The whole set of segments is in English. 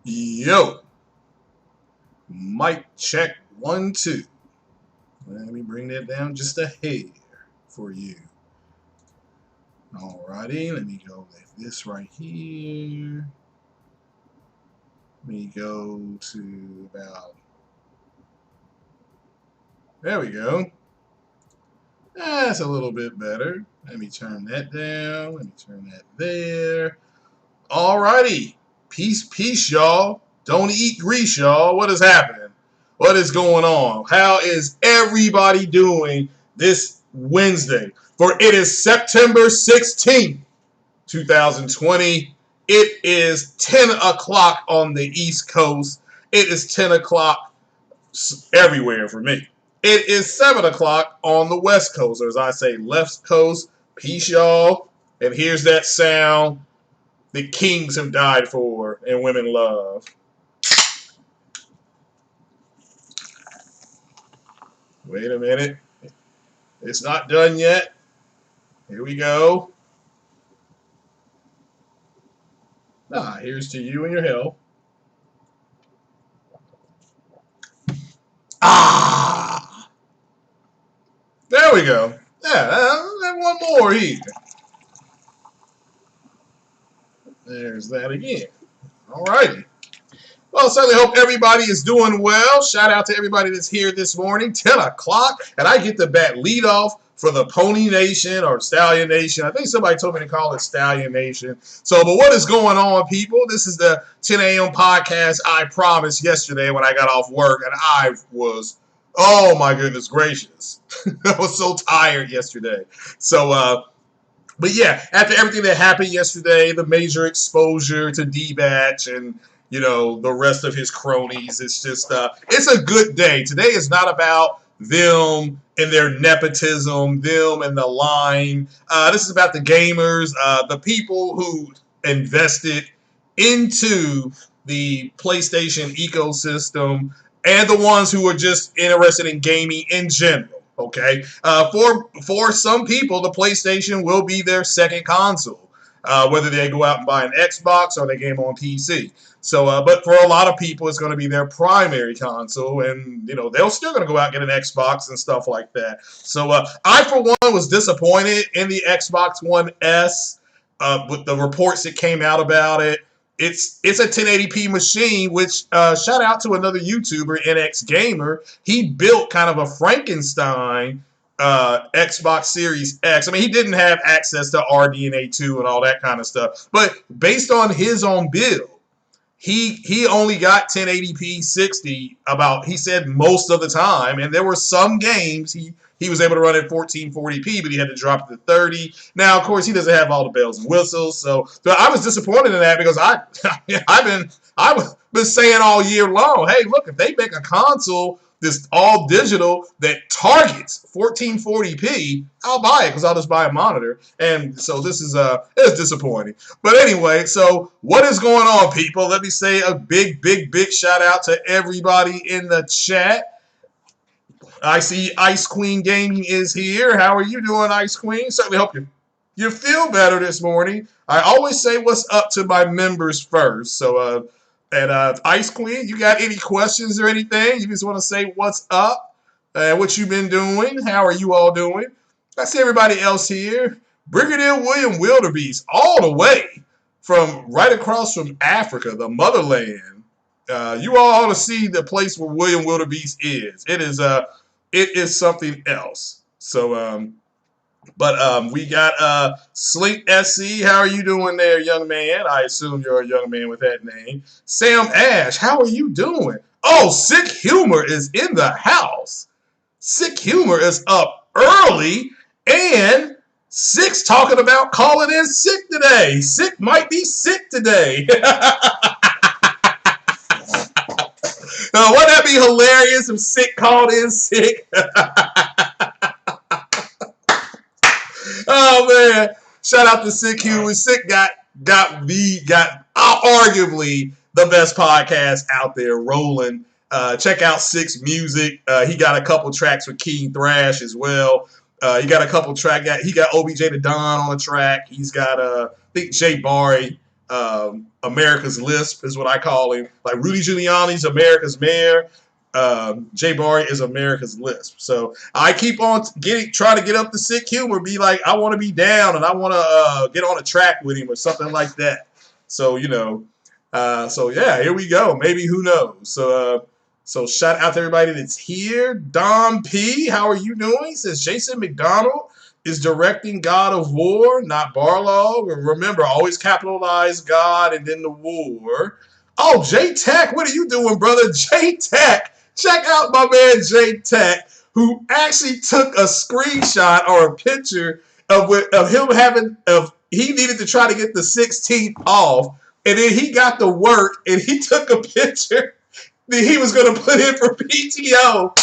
Yo, mic check 1 2. Let me bring that down just a hair for you. Alrighty, let me go like this right here. Let me go to about. There we go. That's a little bit better. Let me turn that down. Let me turn that there. Alrighty. Peace, peace, y'all. Don't eat grease, y'all. What is happening? What is going on? How is everybody doing this Wednesday? For it is September 16th, 2020. It is 10 o'clock on the East Coast. It is 10 o'clock everywhere for me. It is 7 o'clock on the West Coast, or as I say, left coast. Peace, y'all. And here's that sound the kings have died for and women love. Wait a minute. It's not done yet. Here we go. Here's to you and your health. There we go. Yeah, one more here. There's that again. All righty. Well, certainly hope everybody is doing well. Shout out to everybody that's here this morning, 10 o'clock, and I get the bat lead off for the Pony Nation or Stallion Nation. I think somebody told me to call it Stallion Nation. So, but what is going on, people? This is the 10 a.m. podcast I promised yesterday when I got off work, and I was, oh my goodness gracious. I was so tired yesterday. So, but yeah, after everything that happened yesterday, the major exposure to D-Batch and the rest of his cronies. It's just, it's a good day. Today is not about them and their nepotism, them and the line. This is about the gamers, the people who invested into the PlayStation ecosystem, and the ones who are just interested in gaming in general. Okay, for some people, the PlayStation will be their second console, whether they go out and buy an Xbox or they game on PC. So, but for a lot of people, it's going to be their primary console, and they're still going to go out and get an Xbox and stuff like that. So, I for one was disappointed in the Xbox One S with the reports that came out about it. It's a 1080p machine, which shout out to another YouTuber, NX Gamer. He built kind of a Frankenstein Xbox Series X. I mean, he didn't have access to RDNA 2 and all that kind of stuff, but based on his own build, he only got 1080p 60 he said most of the time, and there were some games he was able to run at 1440p, but he had to drop it to 30. Now, of course, he doesn't have all the bells and whistles, so I was disappointed in that because I've been saying all year long, hey, look, if they make a console this all digital that targets 1440p, I'll buy it because I'll just buy a monitor. And so this is it's disappointing. But anyway, so what is going on, people? Let me say a big shout out to everybody in the chat. I see Ice Queen Gaming is here. How are you doing, Ice Queen? Certainly hope you feel better this morning. I always say what's up to my members first. So and Ice Queen, you got any questions or anything? You just want to say what's up, what you've been doing, how are you all doing? I see everybody else here. Brigadier William Wildebeest, all the way from right across from Africa, the motherland. You all ought to see the place where William Wildebeest is. It is something else. So, we got Slink SC. How are you doing there, young man? I assume you're a young man with that name. Sam Ash, how are you doing? Oh, Sick Humor is in the house. Sick Humor is up early, and Sick's talking about calling in sick today. Sick might be sick today. Wouldn't that be hilarious if Sick called in sick? Oh man! Shout out to Sick Humor. Sick got arguably the best podcast out there rolling. Check out Sick's music. He got a couple tracks with King Thrash as well. He got a couple tracks. He got OBJ the Don on the track. He's got I think Jay Barry America's Lisp is what I call him. Like Rudy Giuliani's America's Mayor. Jay Barry is America's Lisp. So I keep on trying to get up the sick humor, be like, I want to be down and I want to get on a track with him or something like that. So, you know, so yeah, here we go. Maybe, who knows? So shout out to everybody that's here. Dom P, how are you doing? Says Jason McDonald is directing God of War, not Barlog. Remember, always capitalize God and then the war. Oh, J Tech, what are you doing, brother? J Tech, check out my man J Tech, who actually took a screenshot or a picture of him having he needed to try to get the 16th off, and then he got to work and he took a picture that he was going to put in for PTO.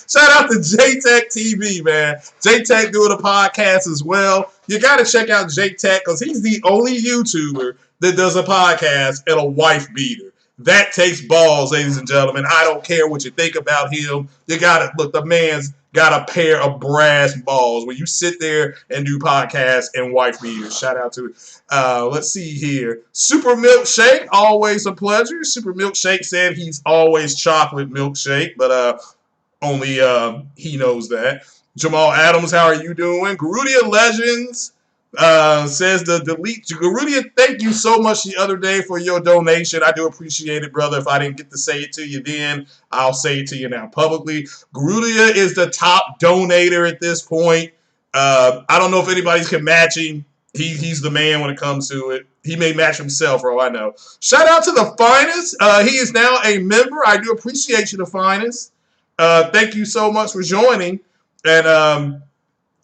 Shout out to J-Tech TV, man. J-Tech doing a podcast as well. You got to check out J-Tech because he's the only YouTuber that does a podcast and a wife beater. That takes balls, ladies and gentlemen. I don't care what you think about him. You got to look, the man's got a pair of brass balls when you sit there and do podcasts and wife beaters. Shout out to it. Let's see here. Super Milkshake, always a pleasure. Super Milkshake said he's always chocolate milkshake, but only he knows that. Jamal Adams, how are you doing? Garudia Legends says the delete. Garudia, thank you so much the other day for your donation. I do appreciate it, brother. If I didn't get to say it to you then, I'll say it to you now publicly. Garudia is the top donator at this point. I don't know if anybody's can match him. He's the man when it comes to it. He may match himself, for all I know. Shout out to the Finest. He is now a member. I do appreciate you, the Finest. Thank you so much for joining. And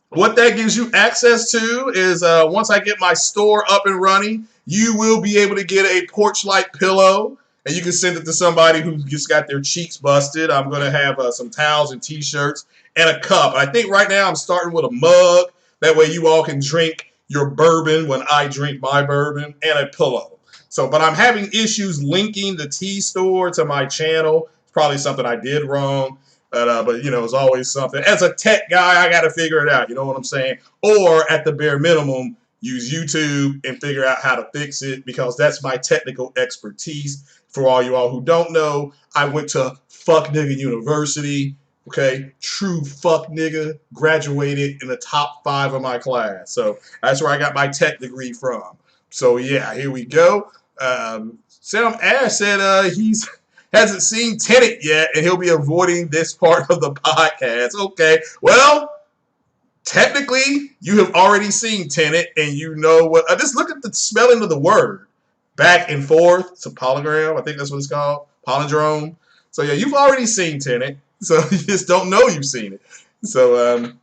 what that gives you access to is once I get my store up and running, you will be able to get a porch light pillow, and you can send it to somebody who just got their cheeks busted. I'm going to have some towels and T-shirts and a cup. I think right now I'm starting with a mug. That way you all can drink your bourbon when I drink my bourbon, and a pillow. So, but I'm having issues linking the T-store to my channel. It's probably something I did wrong. But you know, it's always something. As a tech guy, I got to figure it out. You know what I'm saying? Or at the bare minimum, use YouTube and figure out how to fix it, because that's my technical expertise. For all you all who don't know, I went to Fuck Nigga University. Okay, true fuck nigga, graduated in the top 5 of my class. So that's where I got my tech degree from. So yeah, here we go. Sam Ash said he's hasn't seen Tenet yet, and he'll be avoiding this part of the podcast. Okay, well, technically, you have already seen Tenet, and you know what. Just look at the spelling of the word. Back and forth. It's a polygram. I think that's what it's called. Palindrome. So yeah, you've already seen Tenet. So you just don't know you've seen it. So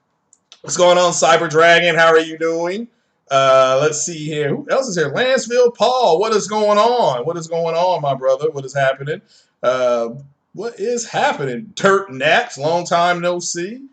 what's going on, Cyber Dragon? How are you doing? Let's see here. Who else is here? Lansville Paul. What is going on? What is going on, my brother? What is happening? What is happening? Dirt Naps. Long time no see.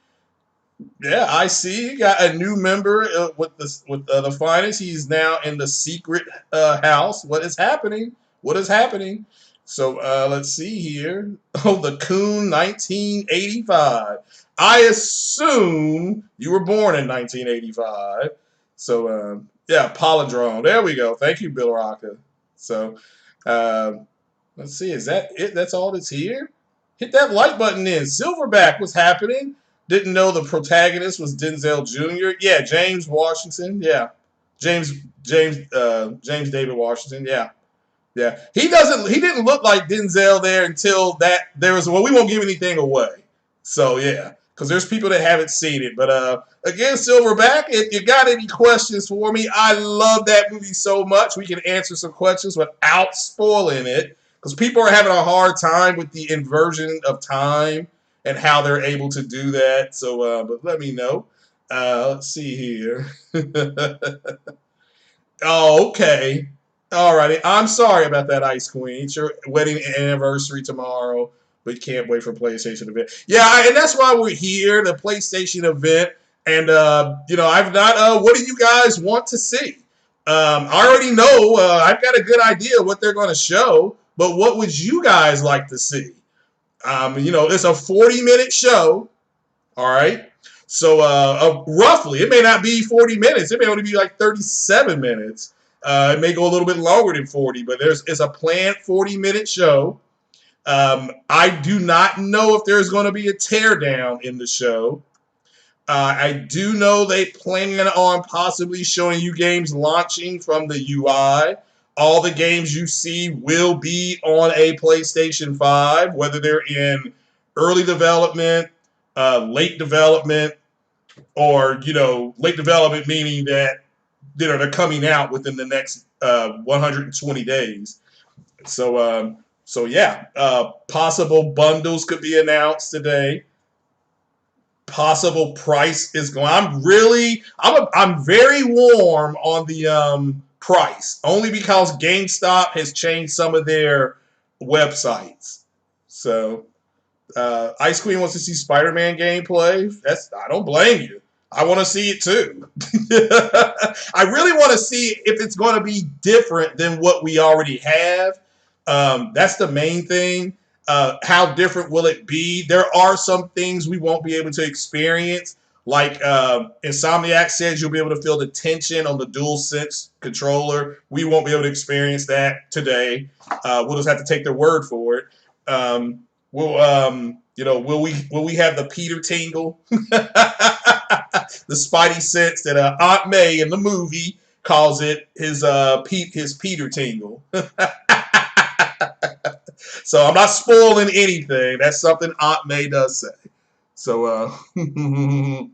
Yeah, I see. You got a new member with the Finest. He's now in the secret house. What is happening? What is happening? So let's see here. Oh, the Coon 1985. I assume you were born in 1985. So yeah, Polydrome. There we go. Thank you, Bill Rocker. So let's see. Is that it? That's all that's here? Hit that like button in. Silverback, what's happening? Didn't know the protagonist was Denzel Jr. Yeah, James Washington. Yeah, James David Washington. Yeah. Yeah, he didn't look like Denzel there until that there was. Well, we won't give anything away. So yeah, because there's people that haven't seen it. But again, Silverback, if you got any questions for me, I love that movie so much. We can answer some questions without spoiling it, because people are having a hard time with the inversion of time and how they're able to do that. So, but let me know. Let's see here. Oh, okay. Alrighty, I'm sorry about that, Ice Queen. It's your wedding anniversary tomorrow, but you can't wait for PlayStation event. Yeah, and that's why we're here, the PlayStation event. And you know, I've not. What do you guys want to see? I already know. I've got a good idea what they're going to show, but what would you guys like to see? You know, it's a 40-minute show. All right. So roughly, it may not be 40 minutes. It may only be like 37 minutes. It may go a little bit longer than 40, but it's a planned 40-minute show. I do not know if there's going to be a teardown in the show. I do know they plan on possibly showing you games launching from the UI. All the games you see will be on a PlayStation 5, whether they're in early development, late development, or late development meaning that they're coming out within the next 120 days. So yeah, possible bundles could be announced today. Possible price is going. I'm very warm on the price, only because GameStop has changed some of their websites. So Ice Queen wants to see Spider-Man gameplay. I don't blame you. I want to see it too. I really want to see if it's going to be different than what we already have. That's the main thing. How different will it be? There are some things we won't be able to experience. Like Insomniac says, you'll be able to feel the tension on the DualSense controller. We won't be able to experience that today. We'll just have to take their word for it. Will we have the Peter tingle, the Spidey sense that Aunt May in the movie calls it his Peter tingle. So I'm not spoiling anything. That's something Aunt May does say. So the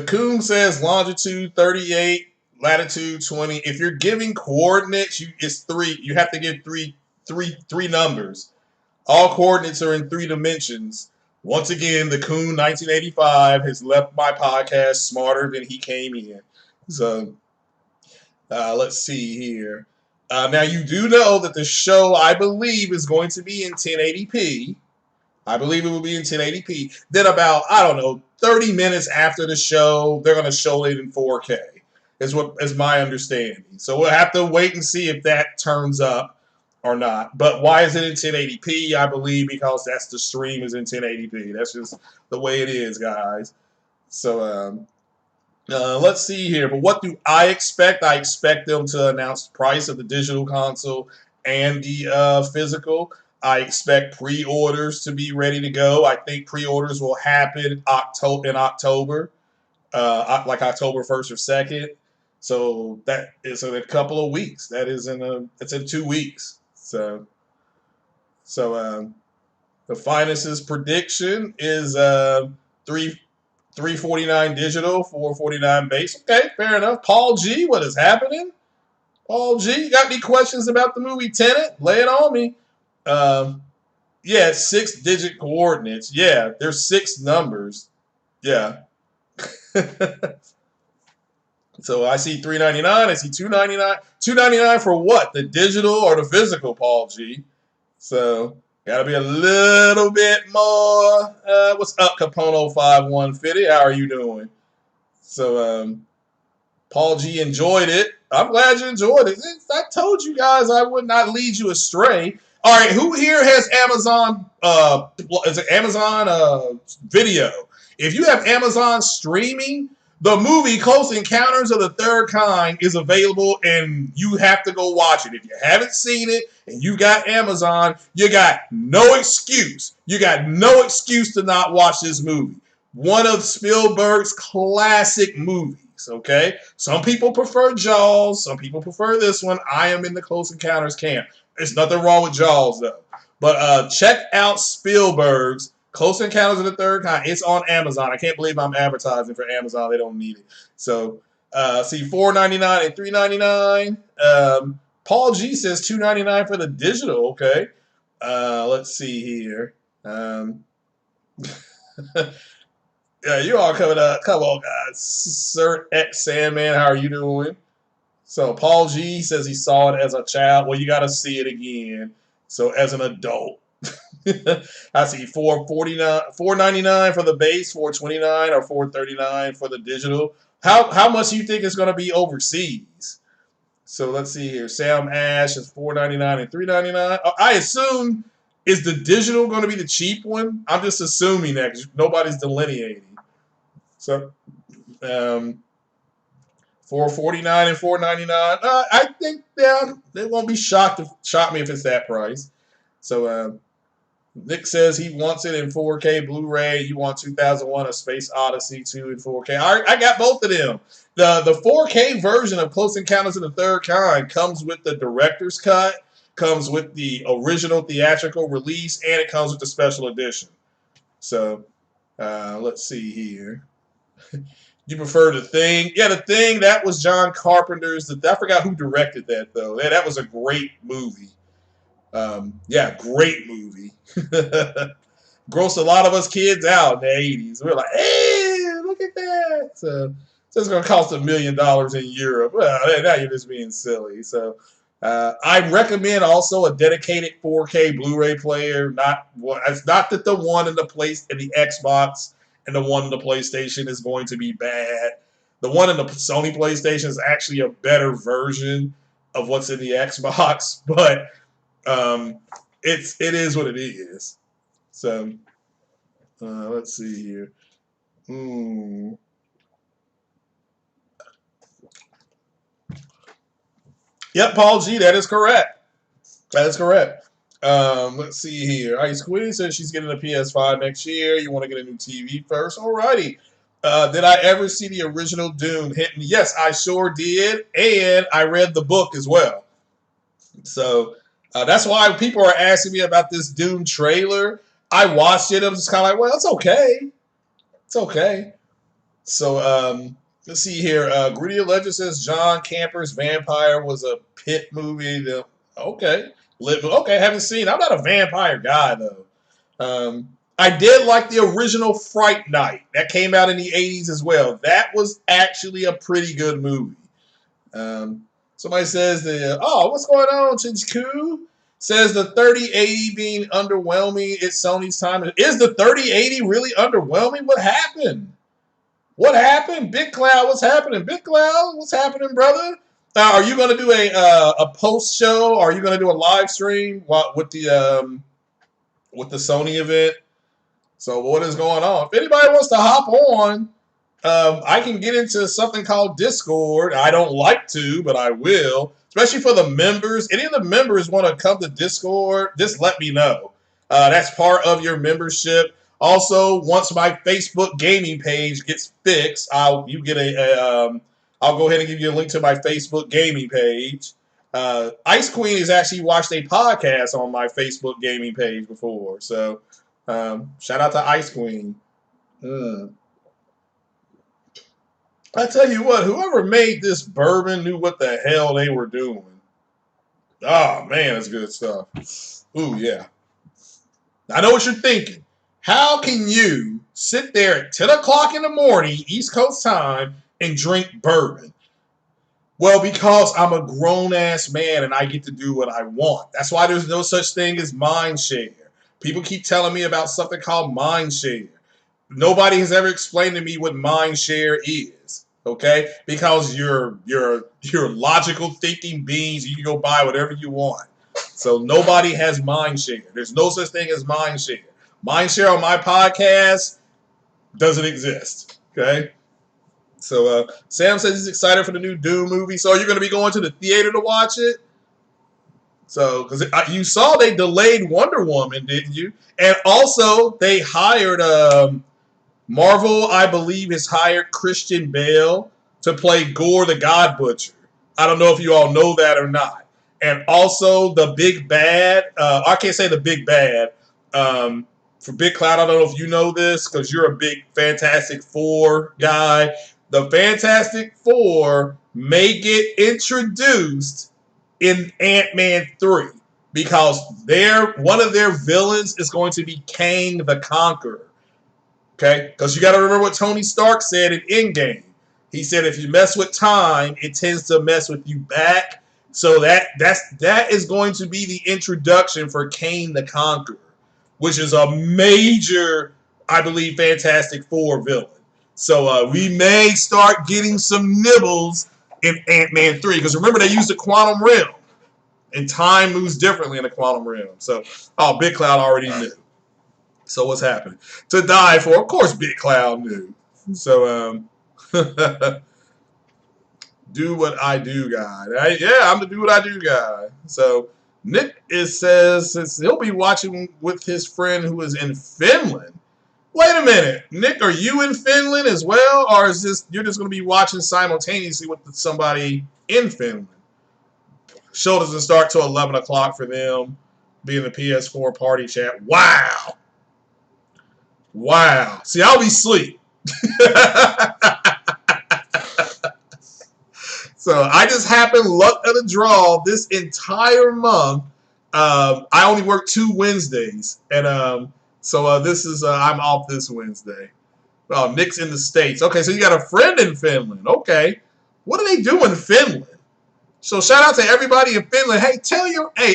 Coon says longitude 38. Latitude 20. If you're giving coordinates, it's 3. You have to give three numbers. All coordinates are in 3 dimensions. Once again, the Coon 1985 has left my podcast smarter than he came in. So let's see here. Now you do know that the show, I believe, is going to be in 1080p. I believe it will be in 1080p. Then about 30 minutes after the show, they're going to show it in 4K. Is my understanding. So we'll have to wait and see if that turns up or not. But why is it in 1080p? I believe because that's the stream is in 1080p. That's just the way it is, guys. So let's see here. But what do I expect? I expect them to announce the price of the digital console and the physical. I expect pre-orders to be ready to go. I think pre-orders will happen in October, like October 1st or 2nd. So that is in a couple of weeks. That is it's in 2 weeks. So the Finest's prediction is 349 digital, 449 base. Okay, fair enough. Paul G, what is happening? Paul G, you got any questions about the movie Tenet? Lay it on me. Yeah, 6-digit coordinates. Yeah, there's 6 numbers. Yeah. So I see $3.99. I see $2.99. $2.99 for what? The digital or the physical, Paul G? So gotta be a little bit more. What's up, Capono 5150? How are you doing? So Paul G enjoyed it. I'm glad you enjoyed it. I told you guys I would not lead you astray. All right, who here has Amazon? Is it Amazon Video? If you have Amazon streaming, the movie Close Encounters of the Third Kind is available, and you have to go watch it. If you haven't seen it and you got Amazon, you got no excuse. You got no excuse to not watch this movie. One of Spielberg's classic movies, okay? Some people prefer Jaws. Some people prefer this one. I am in the Close Encounters camp. There's nothing wrong with Jaws, though. But check out Spielberg's Close Encounters of the Third Kind. It's on Amazon. I can't believe I'm advertising for Amazon. They don't need it. So, see, $4.99 and $3.99. Paul G says $2.99 for the digital. Okay. Let's see here. Yeah, you all coming up. Come on, guys. Sir X Sandman, how are you doing? So, Paul G says he saw it as a child. Well, you got to see it again. So, as an adult. I see $4.99 for the base, $4.29 or $4.39 for the digital. How much do you think it's going to be overseas? So let's see here. Sam Ash is $4.99 and $3.99. I assume Is the digital going to be the cheap one? I'm just assuming that because nobody's delineating. So, $449 and $499. I think they won't be shock me if it's that price. So, Nick says he wants it in 4K Blu-ray. You want 2001: A Space Odyssey 2 in 4K. I got both of them. The 4K version of Close Encounters of the Third Kind comes with the director's cut, comes with the original theatrical release, and it comes with the special edition. So, let's see here. You prefer The Thing? Yeah, The Thing, that was John Carpenter's. I forgot who directed that, though. Yeah, that was a great movie. Yeah, great movie. Grossed a lot of us kids out in the 80s. We were like, hey, look at that. So it's going to cost $1 million in Europe. Well, now you're just being silly. So I recommend also a dedicated 4K Blu-ray player. It's not that the one in the Xbox and the one in the PlayStation is going to be bad. The one in the Sony PlayStation is actually a better version of what's in the Xbox, but it is what it is. So let's see here. Yep, Paul G, that is correct. That is correct. Let's see here. Ice Queen says she's getting a PS-5 next year. You want to get a new TV first? Alrighty. Did I ever see the original Dune hitting? Yes, I sure did, and I read the book as well. So that's why people are asking me about this Dune trailer. I watched it. I was just kind of like, well, it's okay. It's okay. So let's see here. Gritty Legend says John Camper's Vampire was a pit movie. Okay. Okay, haven't seen. I'm not a vampire guy, though. I did like the original Fright Night. That came out in the 80s as well. That was actually a pretty good movie. Somebody says what's going on, Chinchku? Says the 3080 being underwhelming. It's Sony's time. Is the 3080 really underwhelming? What happened? What happened? Big Cloud, what's happening? Big Cloud, what's happening, brother? Are you going to do a post show? Or are you going to do a live stream with the Sony event? So what is going on? If anybody wants to hop on, I can get into something called Discord. I don't like to, but I will. Especially for the members. Any of the members want to come to Discord, just let me know. That's part of your membership. Also, once my Facebook gaming page gets fixed, I'll go ahead and give you a link to my Facebook gaming page. Ice Queen has actually watched a podcast on my Facebook gaming page before. So, shout out to Ice Queen. I tell you what, whoever made this bourbon knew what the hell they were doing. Oh, man, that's good stuff. Ooh, yeah. I know what you're thinking. How can you sit there at 10 o'clock in the morning, East Coast time, and drink bourbon? Well, because I'm a grown-ass man and I get to do what I want. That's why there's no such thing as mind share. People keep telling me about something called mind share. Nobody has ever explained to me what mind share is, okay? Because you're logical thinking beings. You can go buy whatever you want. So nobody has mind share. There's no such thing as mind share. Mind share on my podcast doesn't exist, okay? So Sam says he's excited for the new Doom movie. So you're going to be going to the theater to watch it? So, because you saw they delayed Wonder Woman, didn't you? And also they hired Marvel, I believe, has hired Christian Bale to play Gore the God Butcher. I don't know if you all know that or not. And also the big bad, I can't say the big bad, for Big Cloud, I don't know if you know this because you're a big Fantastic Four guy. The Fantastic Four may get introduced in Ant-Man 3 because one of their villains is going to be Kang the Conqueror. Okay? Because you got to remember what Tony Stark said in Endgame. He said if you mess with time, it tends to mess with you back. So that is going to be the introduction for Kang the Conqueror, which is a major, I believe, Fantastic Four villain. So we may start getting some nibbles in Ant-Man 3. Because remember, they used the quantum realm. And time moves differently in the quantum realm. So, oh, Big Cloud already knew. So what's happening? To die for, of course, Big Cloud knew. So, do what I do guy. Yeah, I'm the do what I do guy. So Nick says he'll be watching with his friend who is in Finland. Wait a minute, Nick, are you in Finland as well, or is this you're just going to be watching simultaneously with somebody in Finland? Show doesn't start till 11 o'clock for them. Be in the PS4 party chat. Wow, wow. See, I'll be asleep. So I just happened luck of the draw this entire month. I only work 2 Wednesdays, and so this is I'm off this Wednesday. Oh, Nick's in the States. Okay, so you got a friend in Finland. Okay, what do they do in Finland? So shout out to everybody in Finland. Hey,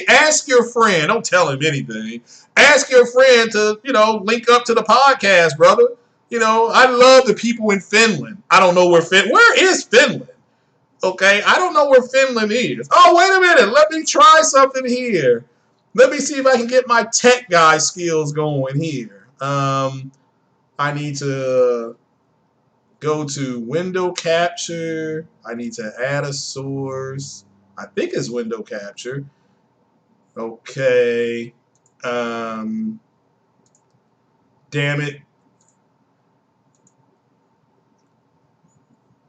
ask your friend. Don't tell him anything. Ask your friend to link up to the podcast, brother. I love the people in Finland. I don't know where is Finland? Okay, I don't know where Finland is. Oh, wait a minute. Let me try something here. Let me see if I can get my tech guy skills going here. I need to go to window capture. I need to add a source. I think it's window capture. Okay. Damn it.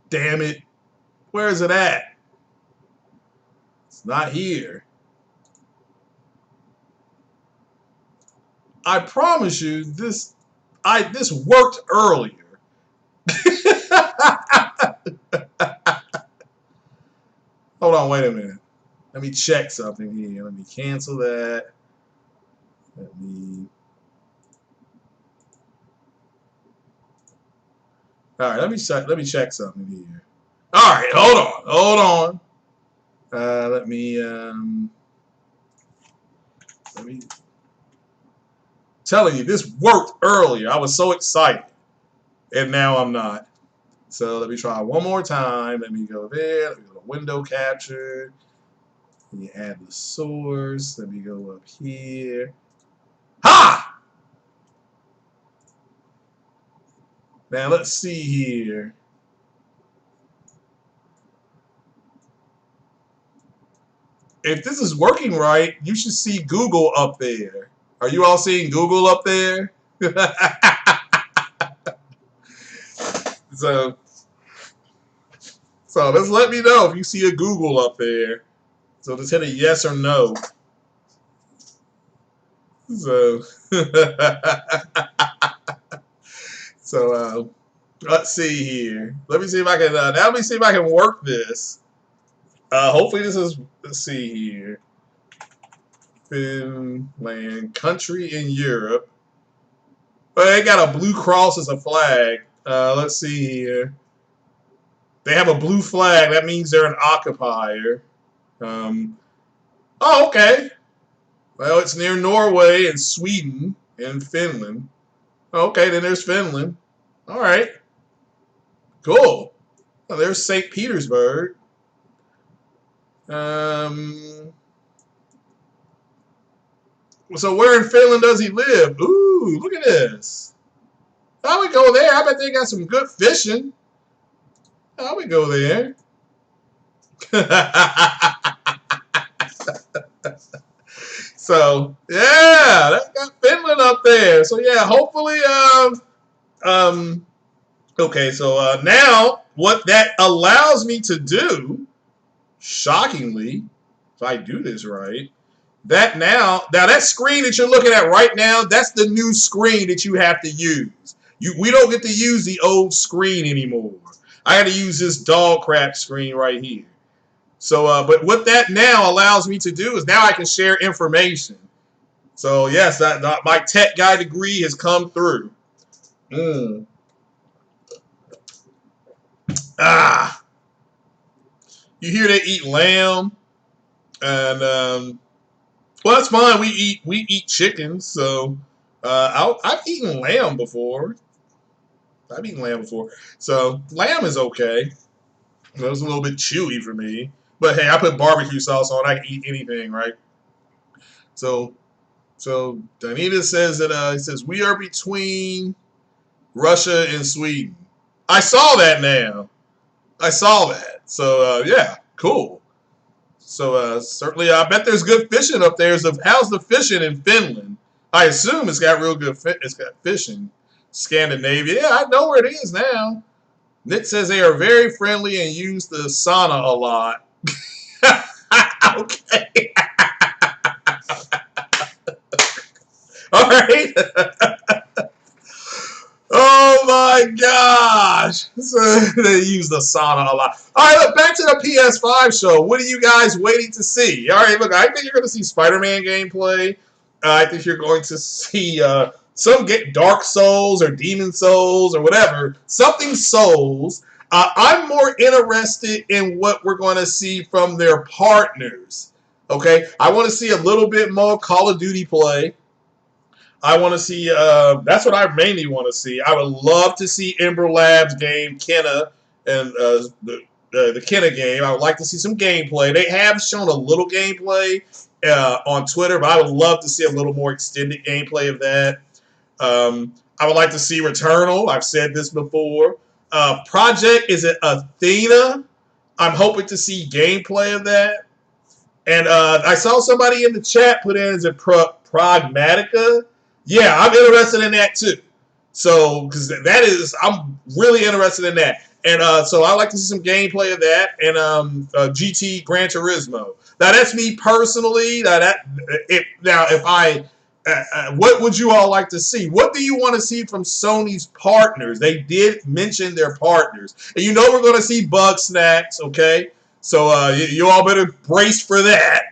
Damn it. Where is it at? It's not here. I promise you, this worked earlier. Hold on, wait a minute. Let me check something here. Let me cancel that. Let me. All right, let me check something here. All right, hold on. Let me telling you, this worked earlier. I was so excited, and now I'm not. So let me try one more time. Let me go there. Let me go to window capture. Let me add the source. Let me go up here. Ha! Now let's see here. If this is working right, you should see Google up there. Are you all seeing Google up there? So just let me know if you see a Google up there. So just hit a yes or no. So, let's see here. Let me see if I can. Now let me see if I can work this. Hopefully this is. Let's see here. Finland, country in Europe. Well, they got a blue cross as a flag. Let's see here. They have a blue flag. That means they're an occupier. Oh, okay. Well, it's near Norway and Sweden and Finland. Okay, then there's Finland. All right. Cool. Well, there's St. Petersburg. So where in Finland does he live? Ooh, look at this. I would go there. I bet they got some good fishing. I would go there. So yeah, that's got Finland up there. So yeah, hopefully okay, so now what that allows me to do, shockingly, if I do this right, now that screen that you're looking at right now, that's the new screen that you have to use. We don't get to use the old screen anymore. I got to use this dog crap screen right here. So, but what that now allows me to do is now I can share information. So yes, my tech guy degree has come through. You hear they eat lamb, and well, that's fine. We eat chicken, so I've eaten lamb before. So lamb is okay. It was a little bit chewy for me. But hey, I put barbecue sauce on. I can eat anything, right? So Danita says that he says we are between Russia and Sweden. I saw that now. I saw that. So yeah, cool. So certainly, I bet there's good fishing up there. So how's the fishing in Finland? I assume it's got real good. It's got fishing. Scandinavia, yeah, I know where it is now. Nick says they are very friendly and use the sauna a lot. Okay. All right. Oh my gosh. So they use the sauna a lot. All right, look, back to the PS5 show. What are you guys waiting to see? All right, look, I think you're going to see Spider-Man gameplay. I think you're going to see some Dark Souls or Demon Souls or whatever. Something Souls. I'm more interested in what we're going to see from their partners. Okay? I want to see a little bit more Call of Duty play. I want to see, that's what I mainly want to see. I would love to see Ember Labs game, Kenna, and the Kenna game. I would like to see some gameplay. They have shown a little gameplay on Twitter, but I would love to see a little more extended gameplay of that. I would like to see Returnal. I've said this before. Project, is it Athena? I'm hoping to see gameplay of that. And I saw somebody in the chat put in, is it Pragmatica? Yeah, I'm interested in that too. So, because I'm really interested in that. And so I like to see some gameplay of that and GT Gran Turismo. Now that's me personally. What would you all like to see? What do you want to see from Sony's partners? They did mention their partners, and you know we're going to see Bug Snacks. Okay, so you all better brace for that.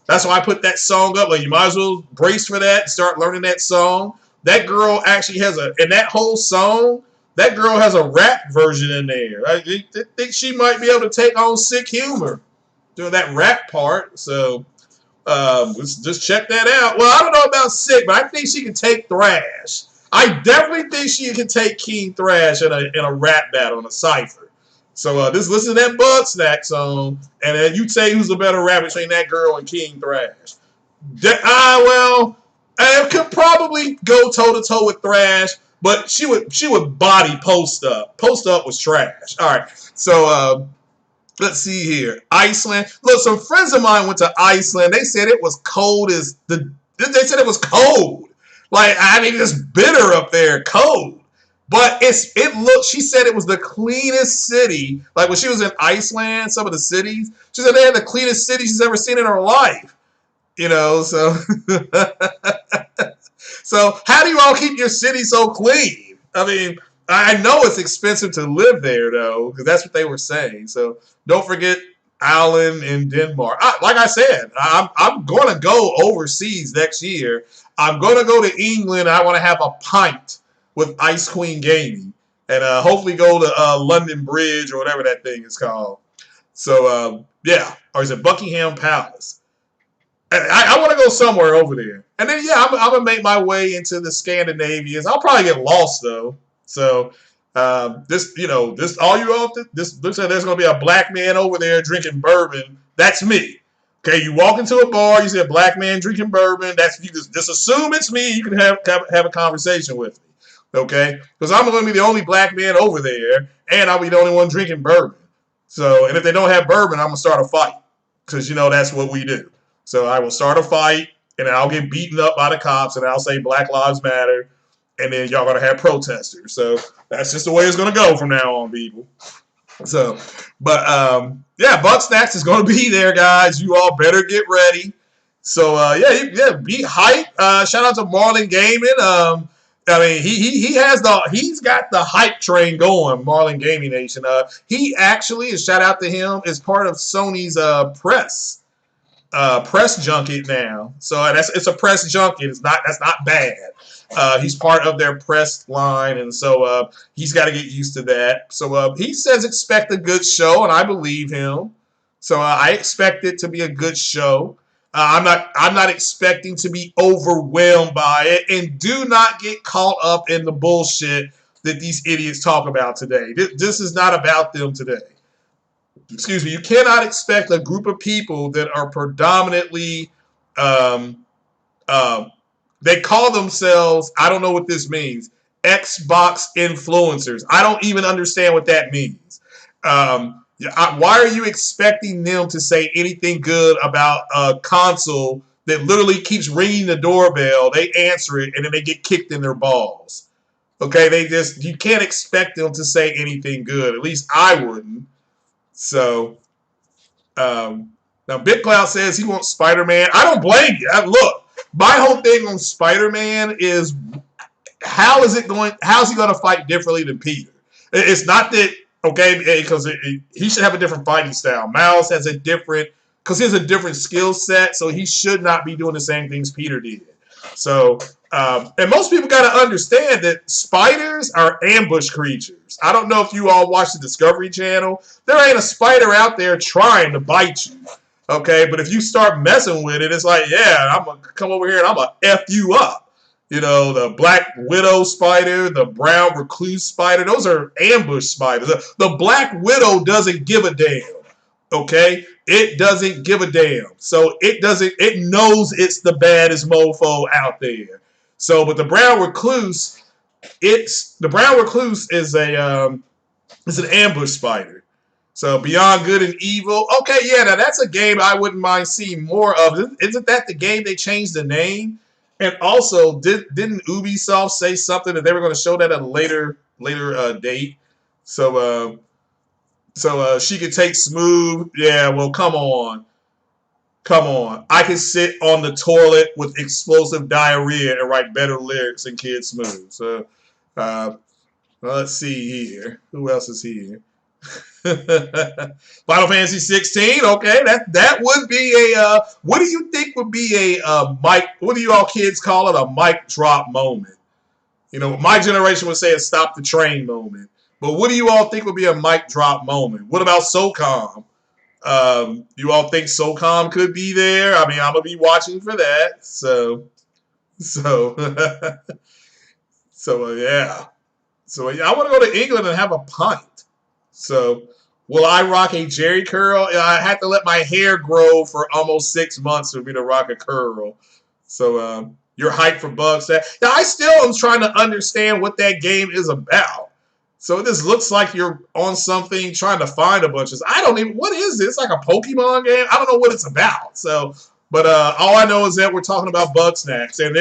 That's why I put that song up. Like, you might as well brace for that and start learning that song. That girl actually has in that whole song, that girl has a rap version in there. I think she might be able to take on Sick Humor doing that rap part. So let's just check that out. Well, I don't know about Sick, but I think she can take Thrash. I definitely think she can take King Thrash in a rap battle, in a cypher. So just listen to that Bug Snack song, and then you say who's the better rapper between that girl and King Thrash. Well, I could probably go toe-to-toe with Thrash, but she would body Post Up. Post Up was trash. All right, so let's see here. Iceland. Look, some friends of mine went to Iceland. They said it was cold They said it was cold. Like, I mean, it's bitter up there, cold. But she said it was the cleanest city. Like when she was in Iceland, some of the cities, she said they had the cleanest city she's ever seen in her life. You know, so so how do you all keep your city so clean? I mean, I know it's expensive to live there though, because that's what they were saying. So don't forget Ireland and Denmark. Like I said, I'm going to go overseas next year. I'm going to go to England. I want to have a pint with Ice Queen Gaming, and hopefully go to London Bridge or whatever that thing is called. So yeah, or is it Buckingham Palace? I want to go somewhere over there, and then yeah, I'm gonna make my way into the Scandinavians. I'll probably get lost though. So this all you all this looks like there's gonna be a black man over there drinking bourbon. That's me. Okay, you walk into a bar, you see a black man drinking bourbon. You just assume it's me. You can have a conversation with me. Okay, because I'm going to be the only black man over there, and I'll be the only one drinking bourbon. So, and if they don't have bourbon, I'm going to start a fight, because that's what we do. So I will start a fight, and then I'll get beaten up by the cops, and I'll say Black Lives Matter, and then y'all going to have protesters. So that's just the way it's going to go from now on, people. So, but yeah, Bug Snacks is going to be there, guys. You all better get ready. So yeah, be hyped. Shout out to Marlon Gaming. I mean, he's got the hype train going, Marlon Gaming Nation. He actually, shout out to him, is part of Sony's press junket now. So it's a press junket. That's not bad. He's part of their press line, and so he's got to get used to that. So he says expect a good show, and I believe him. So I expect it to be a good show. I'm not expecting to be overwhelmed by it, and do not get caught up in the bullshit that these idiots talk about today. This is not about them today. excuse me, you cannot expect a group of people that are predominantly, um, um, they call themselves, I don't know what this means, Xbox influencers. I don't even understand what that means. Why are you expecting them to say anything good about a console that literally keeps ringing the doorbell? They answer it and then they get kicked in their balls. Okay, you can't expect them to say anything good. At least I wouldn't. So now Big Cloud says he wants Spider-Man. I don't blame you. Look, my whole thing on Spider-Man is how's he going to fight differently than Peter? It's not that, okay, because he should have a different fighting style. Miles has a different, because he has a different skill set, so he should not be doing the same things Peter did. So, and most people got to understand that spiders are ambush creatures. I don't know if you all watch the Discovery Channel. There ain't a spider out there trying to bite you. Okay, but if you start messing with it, it's like, yeah, I'm going to come over here and I'm going to F you up. You know, the black widow spider, the brown recluse spider, those are ambush spiders. The black widow doesn't give a damn. Okay? It doesn't give a damn. So it knows it's the baddest mofo out there. So, but the brown recluse, is an ambush spider. So Beyond Good and Evil. Okay, yeah, now that's a game I wouldn't mind seeing more of. Isn't that the game they changed the name? And also, didn't Ubisoft say something that they were going to show that at a later date? So she could take Smooth. Yeah, well, come on. Come on. I can sit on the toilet with explosive diarrhea and write better lyrics than Kid Smooth. So let's see here. Who else is here? Final Fantasy 16. Okay, that would be a. What do you think would be a mic? What do you all kids call it? A mic drop moment. You know, my generation would say a stop the train moment. But what do you all think would be a mic drop moment? What about SOCOM? You all think SOCOM could be there? I mean, I'm gonna be watching for that. So, yeah. So yeah, I want to go to England and have a pint. So, will I rock a Jerry curl? I had to let my hair grow for almost 6 months for me to rock a curl. So, you're hyped for Bugs. Now, I still am trying to understand what that game is about. So this looks like you're on something trying to find a bunch of. I don't even. What is this? Like a Pokemon game? I don't know what it's about. So, but all I know is that we're talking about Bug Snacks, and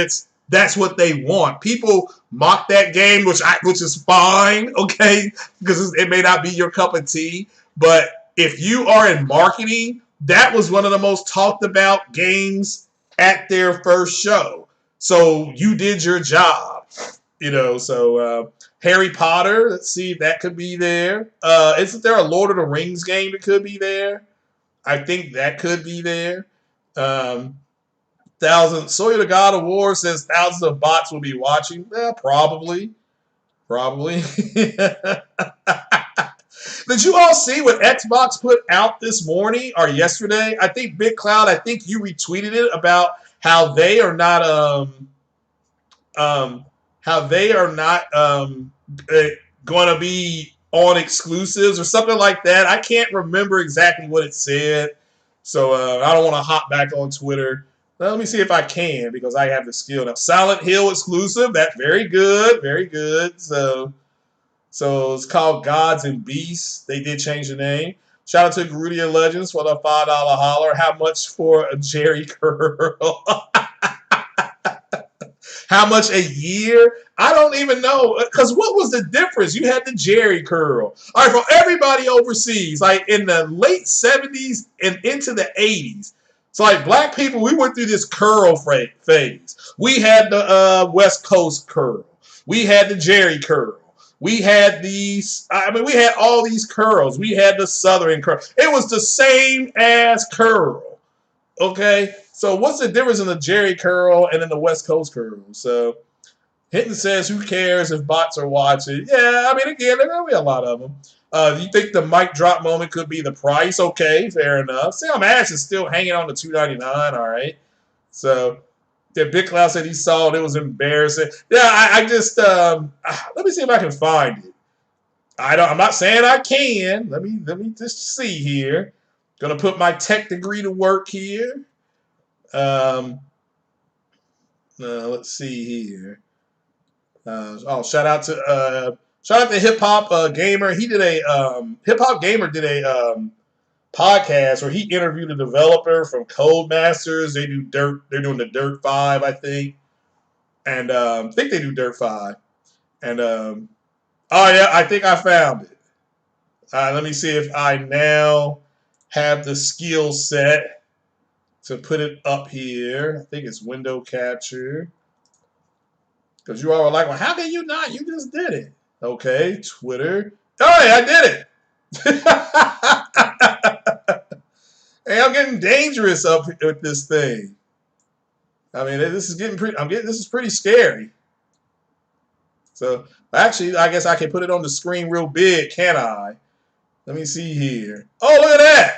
that's what they want. People mock that game, which is fine, okay, because it may not be your cup of tea. But if you are in marketing, that was one of the most talked about games at their first show. So you did your job, you know. So Harry Potter, let's see, that could be there. Isn't there a Lord of the Rings game that could be there? I think that could be there. Sawyer the God of War says thousands of bots will be watching. Probably. Did you all see what Xbox put out this morning or yesterday? I think Big Cloud, I think you retweeted it about how they are not going to be on exclusives or something like that. I can't remember exactly what it said, so I don't want to hop back on Twitter. Well, let me see if I can because I have the skill now. Silent Hill exclusive. That's very good, very good. So it's called Gods and Beasts. They did change the name. Shout out to Garudia Legends for the $5 holler. How much for a Jerry curl? How much a year? I don't even know. Because what was the difference? You had the Jerry curl. All right, for everybody overseas, like in the late 70s and into the 80s. So like black people, we went through this curl phase. We had the West Coast curl. We had the Jerry curl. We had these, we had all these curls. We had the Southern curl. It was the same ass curl. Okay? So what's the difference in the Jerry curl and then the West Coast curl? So Hinton says, who cares if bots are watching? Yeah, I mean, again, there will be a lot of them. You think the mic drop moment could be the price? Okay, fair enough. Sam Ash is still hanging on to $2.99, all right? So Big Cloud said he saw it. It was embarrassing. Yeah, I just, let me see if I can find it. I'm not saying I can. Let me just see here. Gonna put my tech degree to work here. Let's see here. Shout out to Hip Hop Gamer. He did a Hip Hop Gamer did a podcast where he interviewed a developer from Codemasters. They're doing the Dirt 5, I think, and I think they do Dirt 5. And oh yeah, I think I found it. Let me see if I now have the skill set to put it up here. I think it's window capture. Because you all were like, well, how can you not? You just did it. Okay, Twitter. Oh, yeah, I did it. Hey, I'm getting dangerous up with this thing. I mean, this is getting pretty. This is pretty scary. So actually, I guess I can put it on the screen real big, can I? Let me see here. Oh, look at that!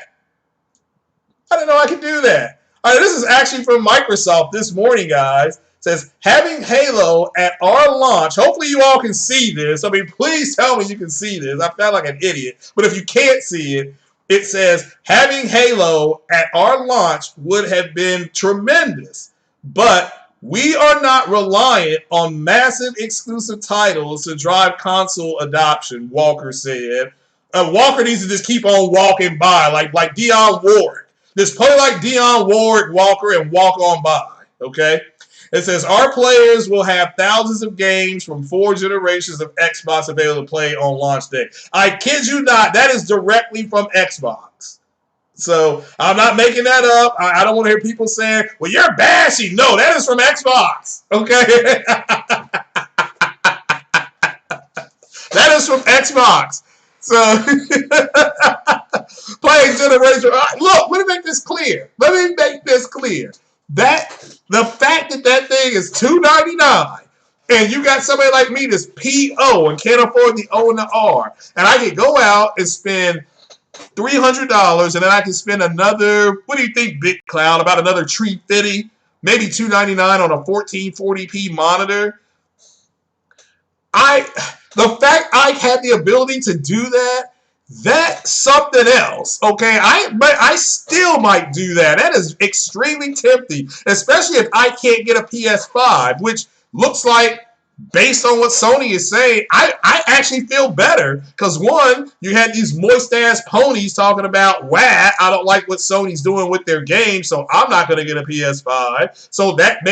I didn't know I could do that. All right, this is actually from Microsoft this morning, guys. It says, having Halo at our launch. Hopefully you all can see this. I mean, please tell me you can see this. I felt like an idiot. But if you can't see it, it says, having Halo at our launch would have been tremendous. But we are not reliant on massive exclusive titles to drive console adoption, Walker said. Walker needs to just keep on walking by like Dionne Warwick. Just play like Dionne Warwick, Walker, and walk on by, okay? It says, our players will have thousands of games from 4 generations of Xbox available to play on launch day. I kid you not, that is directly from Xbox. So I'm not making that up. I don't want to hear people saying, well, you're bashing. No, that is from Xbox, okay? That is from Xbox. So, playing generation. Look, let me make this clear. The fact that thing is $299, and you got somebody like me that's PO and can't afford the O and the R, and I can go out and spend $300, and then I can spend another, what do you think, Big Cloud, about another $350, maybe $299 on a 1440p monitor. The fact I had the ability to do that, that's something else, okay? I still might do that. That is extremely tempting, especially if I can't get a PS-5, which looks like, based on what Sony is saying, I actually feel better because, one, you had these moist-ass ponies talking about, I don't like what Sony's doing with their games, so I'm not going to get a PS-5. So that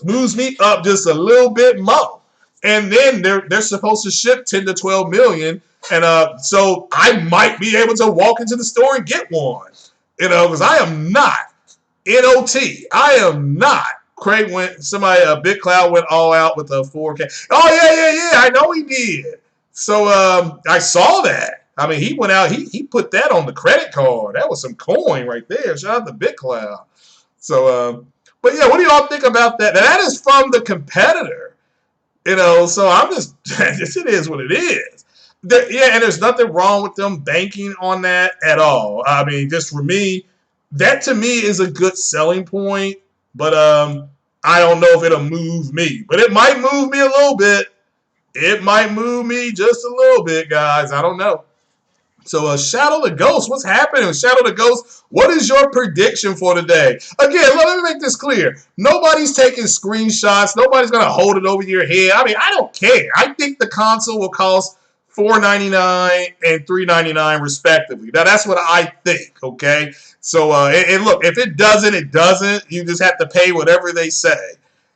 moves me up just a little bit more. And then they're supposed to ship 10 to 12 million. And so I might be able to walk into the store and get one. Because I am not NOT. I am not. Craig Big Cloud went all out with a 4K. Oh, yeah. I know he did. So I saw that. I mean, he went out, he put that on the credit card. That was some coin right there. Shout out to Big Cloud. So, but yeah, what do y'all think about that? Now, that is from the competitor. So I'm just, it is what it is. And there's nothing wrong with them banking on that at all. I mean, just for me, that to me is a good selling point, but I don't know if it'll move me. But it might move me a little bit. It might move me just a little bit, guys. I don't know. So, Shadow the Ghost, what's happening? Shadow the Ghost, what is your prediction for today? Again, let me make this clear. Nobody's taking screenshots. Nobody's going to hold it over your head. I mean, I don't care. I think the console will cost $499 and $399 respectively. Now, that's what I think, okay? So, and look, if it doesn't, it doesn't. You just have to pay whatever they say.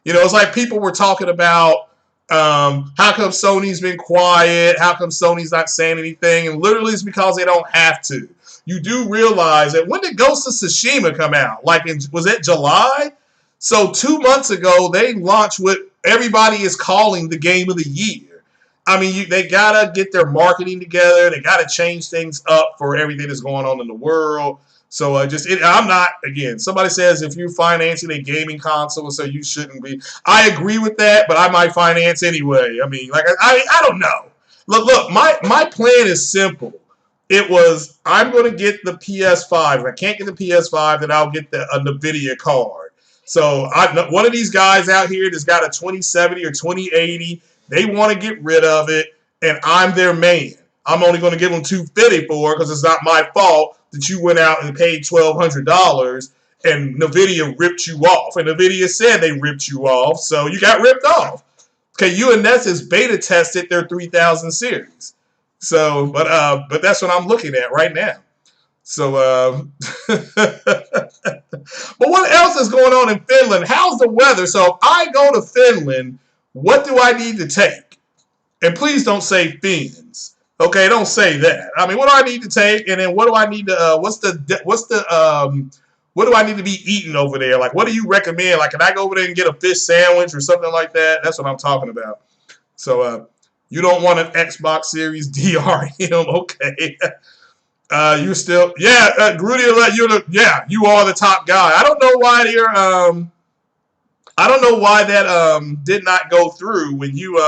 It's like people were talking about, how come Sony's been quiet? How come Sony's not saying anything? And literally it's because they don't have to. You do realize that when did Ghost of Tsushima come out? Was it July? So 2 months ago, they launched what everybody is calling the game of the year. I mean, they got to get their marketing together. They got to change things up for everything that's going on in the world. So I'm not, again, somebody says if you're financing a gaming console, so you shouldn't be. I agree with that, but I might finance anyway. I mean, I don't know. Look, my plan is simple. It was, I'm going to get the PS5. If I can't get the PS5, then I'll get a NVIDIA card. So one of these guys out here that's got a 2070 or 2080, they want to get rid of it. and I'm their man. I'm only going to give them $250 for it because it's not my fault that you went out and paid $1,200 and NVIDIA ripped you off. And NVIDIA said they ripped you off, so you got ripped off. Okay, UNS beta tested their 3000 series. So, but that's what I'm looking at right now. So, but what else is going on in Finland? How's the weather? So if I go to Finland, what do I need to take? And please don't say Finns. Okay, don't say that. I mean, what do I need to take? And then what do I need to? What do I need to be eating over there? Like, what do you recommend? Like, can I go over there and get a fish sandwich or something like that? That's what I'm talking about. So, you don't want an Xbox Series DRM, okay? You still, yeah, Grudy, you are the top guy. I don't know why that did not go through when you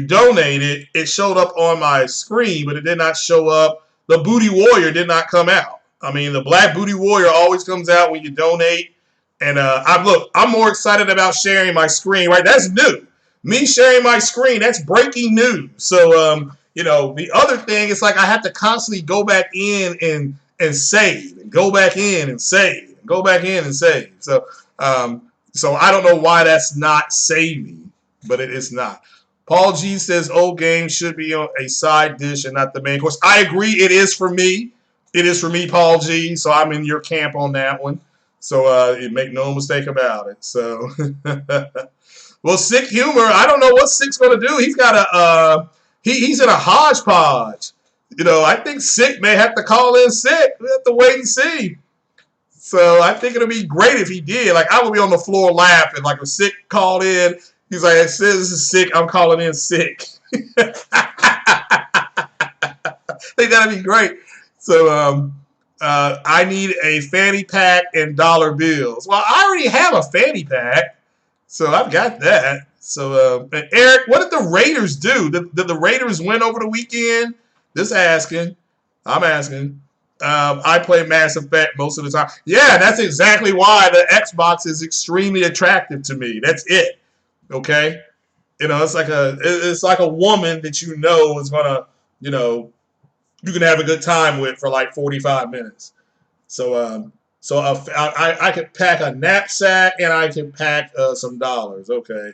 donated. It showed up on my screen, but it did not show up. The Booty Warrior did not come out. I mean, the Black Booty Warrior always comes out when you donate. And I'm more excited about sharing my screen, right? That's new. Me sharing my screen, that's breaking news. So, the other thing is like I have to constantly go back in and save, and go back in and save, and go back in and save. So, so I don't know why that's not saving, but it is not. Paul G says old games should be on a side dish and not the main course. I agree. It is for me. It is for me, Paul G. So I'm in your camp on that one. So make no mistake about it. So, well, Sick Humor. I don't know what Sick's going to do. He's got a he's in a hodgepodge. I think Sick may have to call in sick. We have to wait and see. So I think it'll be great if he did. Like, I would be on the floor laughing. Like, if Sick called in, he's like, this is Sick. I'm calling in sick. I think that'd be great. So I need a fanny pack and dollar bills. Well, I already have a fanny pack, so I've got that. So, Eric, what did the Raiders do? Did the Raiders win over the weekend? Just asking. I'm asking. I play Mass Effect most of the time. Yeah, that's exactly why the Xbox is extremely attractive to me. That's it. Okay? It's like a woman that is gonna, you can have a good time with for like 45 minutes. So, I could pack a knapsack and I can pack some dollars. Okay.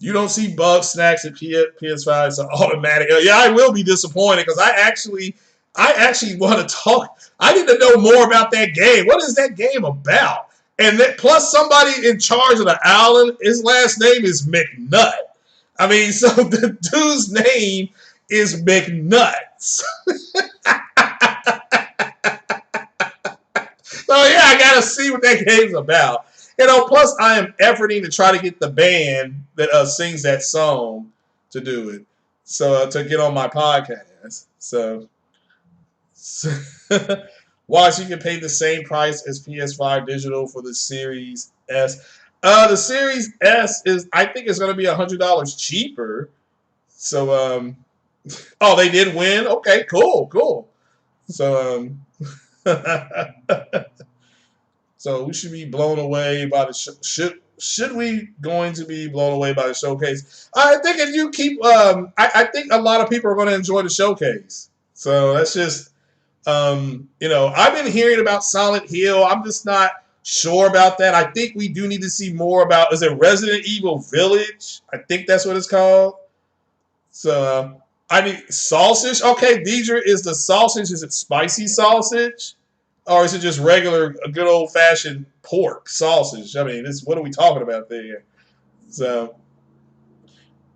You don't see bug snacks at PS-5. It's automatic. Yeah, I will be disappointed because I actually want to talk. I need to know more about that game. What is that game about? And plus somebody in charge of the island, his last name is McNutt. I mean, so the dude's name is McNuts. So yeah, I gotta see what that game's about. Plus I am efforting to try to get the band that sings that song to do it. So to get on my podcast. So watch, you can pay the same price as PS5 digital for the Series S. The Series S I think it's gonna be $100 cheaper. So oh, they did win? Okay, cool. So so we should be blown away by the should we going to be blown away by the showcase? I think if you keep I think a lot of people are going to enjoy the showcase. So that's just I've been hearing about Silent Hill. I'm just not sure about that. I think we do need to see more about, is it Resident Evil Village? I think that's what it's called. So I need sausage. Okay, Deidre, is the sausage, is it spicy sausage? Or is it just regular, a good old-fashioned pork sausage? I mean, what are we talking about there? So,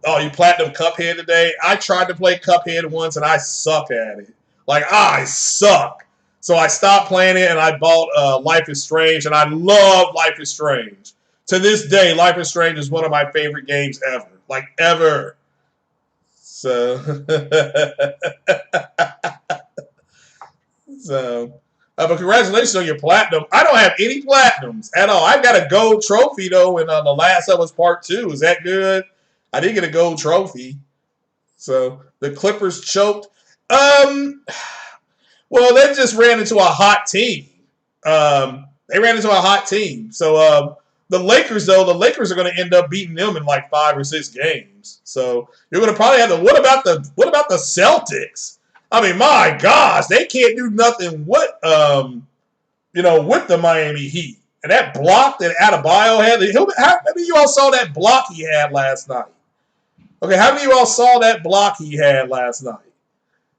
oh, you platinum Cuphead today? I tried to play Cuphead once, and I suck at it. Like, I suck. So I stopped playing it, and I bought Life is Strange, and I love Life is Strange. To this day, Life is Strange is one of my favorite games ever. Like, ever. So, but congratulations on your platinum. I don't have any platinums at all. I've got a gold trophy, though, in The Last of Us Part 2. Is that good? I did get a gold trophy. So, the Clippers choked. Well, they just ran into a hot team. They ran into a hot team. So, The Lakers, though, the Lakers are going to end up beating them in like 5 or 6 games. So you're going to probably have to. What about the Celtics? I mean, my gosh, they can't do nothing with with the Miami Heat. And that block that Adebayo had. How many of you all saw that block he had last night? Okay, how many of you all saw that block he had last night?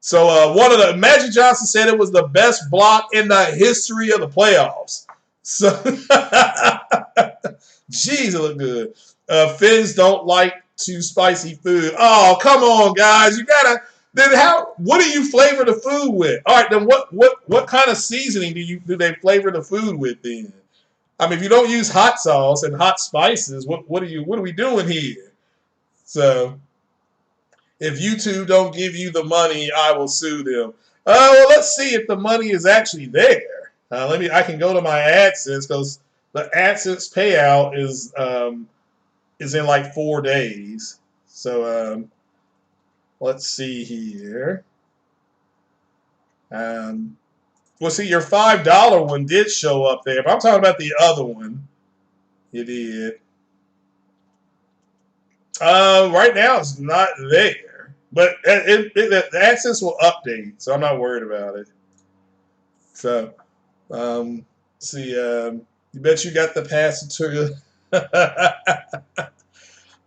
So one of the Magic Johnson said it was the best block in the history of the playoffs. So, jeez, it looked good. Finns don't like too spicy food. Oh, come on, guys! You gotta. Then how? What do you flavor the food with? All right, then what kind of seasoning do they flavor the food with then? I mean, if you don't use hot sauce and hot spices, what are we doing here? So. If YouTube don't give you the money, I will sue them. Well, let's see if the money is actually there. I can go to my AdSense because the AdSense payout is in like 4 days. So let's see here. Well, see, your $5 one did show up there, but I'm talking about the other one. It did. Right now it's not there. But the AdSense will update, so I'm not worried about it. So, see, you bet you got the passage.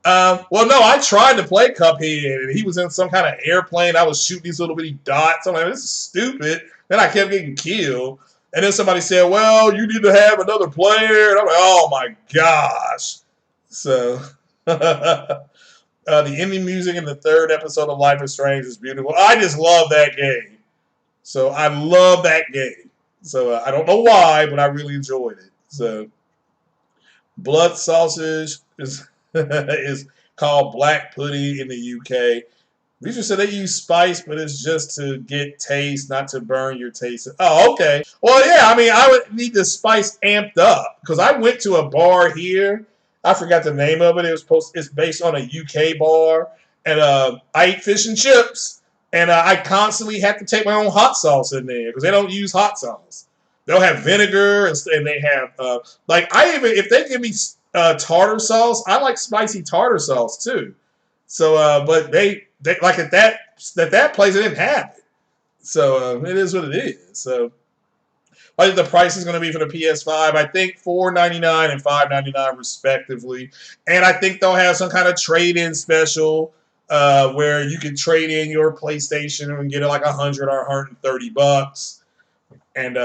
Well, no, I tried to play Cuphead, and he was in some kind of airplane. I was shooting these little bitty dots. I'm like, this is stupid. Then I kept getting killed. And then somebody said, well, you need to have another player. And I'm like, oh, my gosh. So... the ending music in the 3rd episode of Life is Strange is beautiful. I just love that game. So I love that game. So I don't know why, but I really enjoyed it. So blood sausage is is called black pudding in the UK. Research said they use spice, but it's just to get taste, not to burn your taste. Oh, okay. Well, yeah, I mean, I would need the spice amped up because I went to a bar here. I forgot the name of it. It's based on a UK bar, and I eat fish and chips, and I constantly have to take my own hot sauce in there because they don't use hot sauce. They'll have vinegar, and they have if they give me tartar sauce, I like spicy tartar sauce too. So, but they like at that place they didn't have it. So it is what it is. So. I think the price is going to be for the PS5. I think $499 and $599 respectively. And I think they'll have some kind of trade-in special where you can trade in your PlayStation and get it like $100 or $130, and